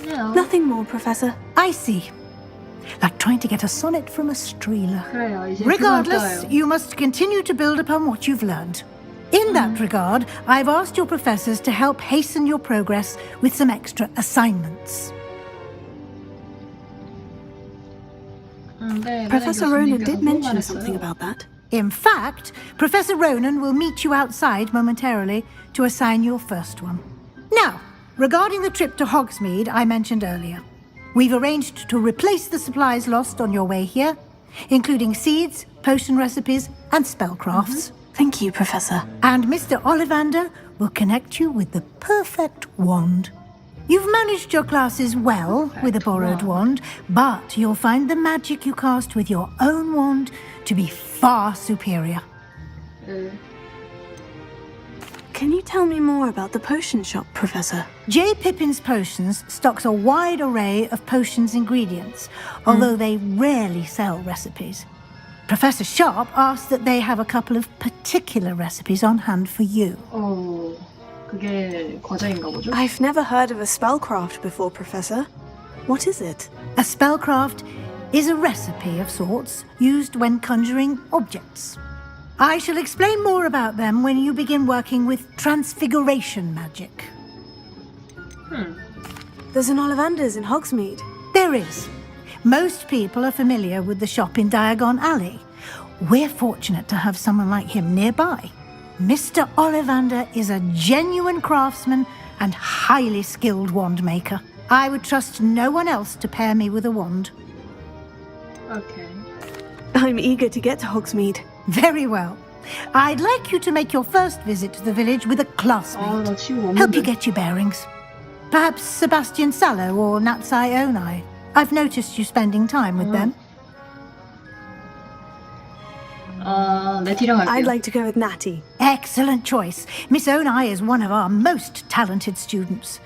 No. Nothing more, Professor. I see. Like trying to get a sonnet from a streeler. Regardless, you must continue to build upon what you've learned. In that regard, I've asked your professors to help hasten your progress with some extra assignments. Professor Ronan did mention something about that. In fact, Professor Ronan will meet you outside momentarily to assign your first one. Now, regarding the trip to Hogsmeade I mentioned earlier, we've arranged to replace the supplies lost on your way here, including seeds, potion recipes, and spellcrafts. Thank you, Professor. And Mr. Ollivander will connect you with the perfect wand. You've managed your classes well with a borrowed wand, but you'll find the magic you cast with your own wand to be far superior. Can you tell me more about the potion shop, Professor? J. Pippin's Potions stocks a wide array of potions ingredients, although they rarely sell recipes. Professor Sharp asked that they have a couple of particular recipes on hand for you. 그게 과자인가 보죠? I've never heard of a spellcraft before, Professor. What is it? A spellcraft is a recipe of sorts used when conjuring objects. I shall explain more about them when you begin working with transfiguration magic. There's an Ollivander's in Hogsmeade. There is. Most people are familiar with the shop in Diagon Alley. We're fortunate to have someone like him nearby. Mr. Ollivander is a genuine craftsman and highly skilled wand maker. I would trust no one else to pair me with a wand. Okay. I'm eager to get to Hogsmeade. Very well. I'd like you to make your first visit to the village with a classmate. Help you get your bearings. Perhaps Sebastian Sallow or Natsai Onai. I've noticed you spending time with them. I'd like to go with Natty. Excellent choice. Miss Onai is one of our most talented students.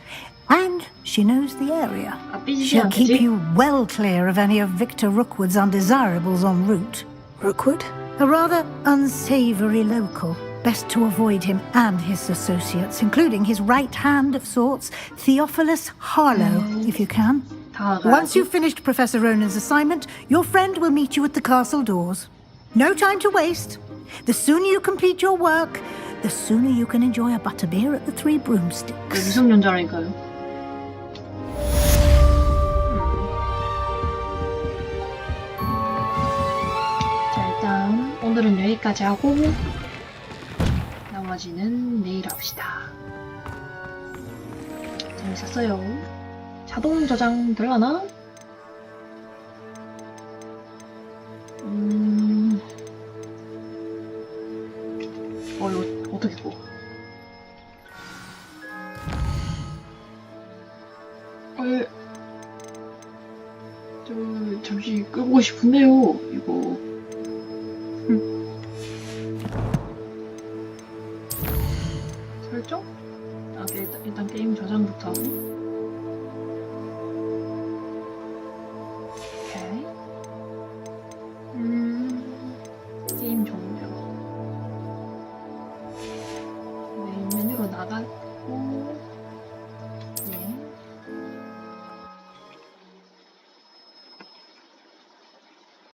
And she knows the area. She'll keep you well clear of any of Victor Rookwood's undesirables en route. Rookwood? A rather unsavoury local. Best to avoid him and his associates, including his right hand of sorts, Theophilus Harlow, if you can. Once you've finished Professor Ronan's assignment, your friend will meet you at the castle doors. No time to waste. The sooner you complete your work, the sooner you can enjoy a butterbeer at the Three Broomsticks. 미성년자라니까요. 자, 일단 오늘은 여기까지 하고 나머지는 내일 합시다. 재밌었어요. 자동 저장 될라나? 이거 어떻게 고? 저 잠시 끄고 싶은데요. 이거. 설정? 아, 일단 게임 저장부터 하고. 오케이. 게임 종료. 메인 메뉴로 나가.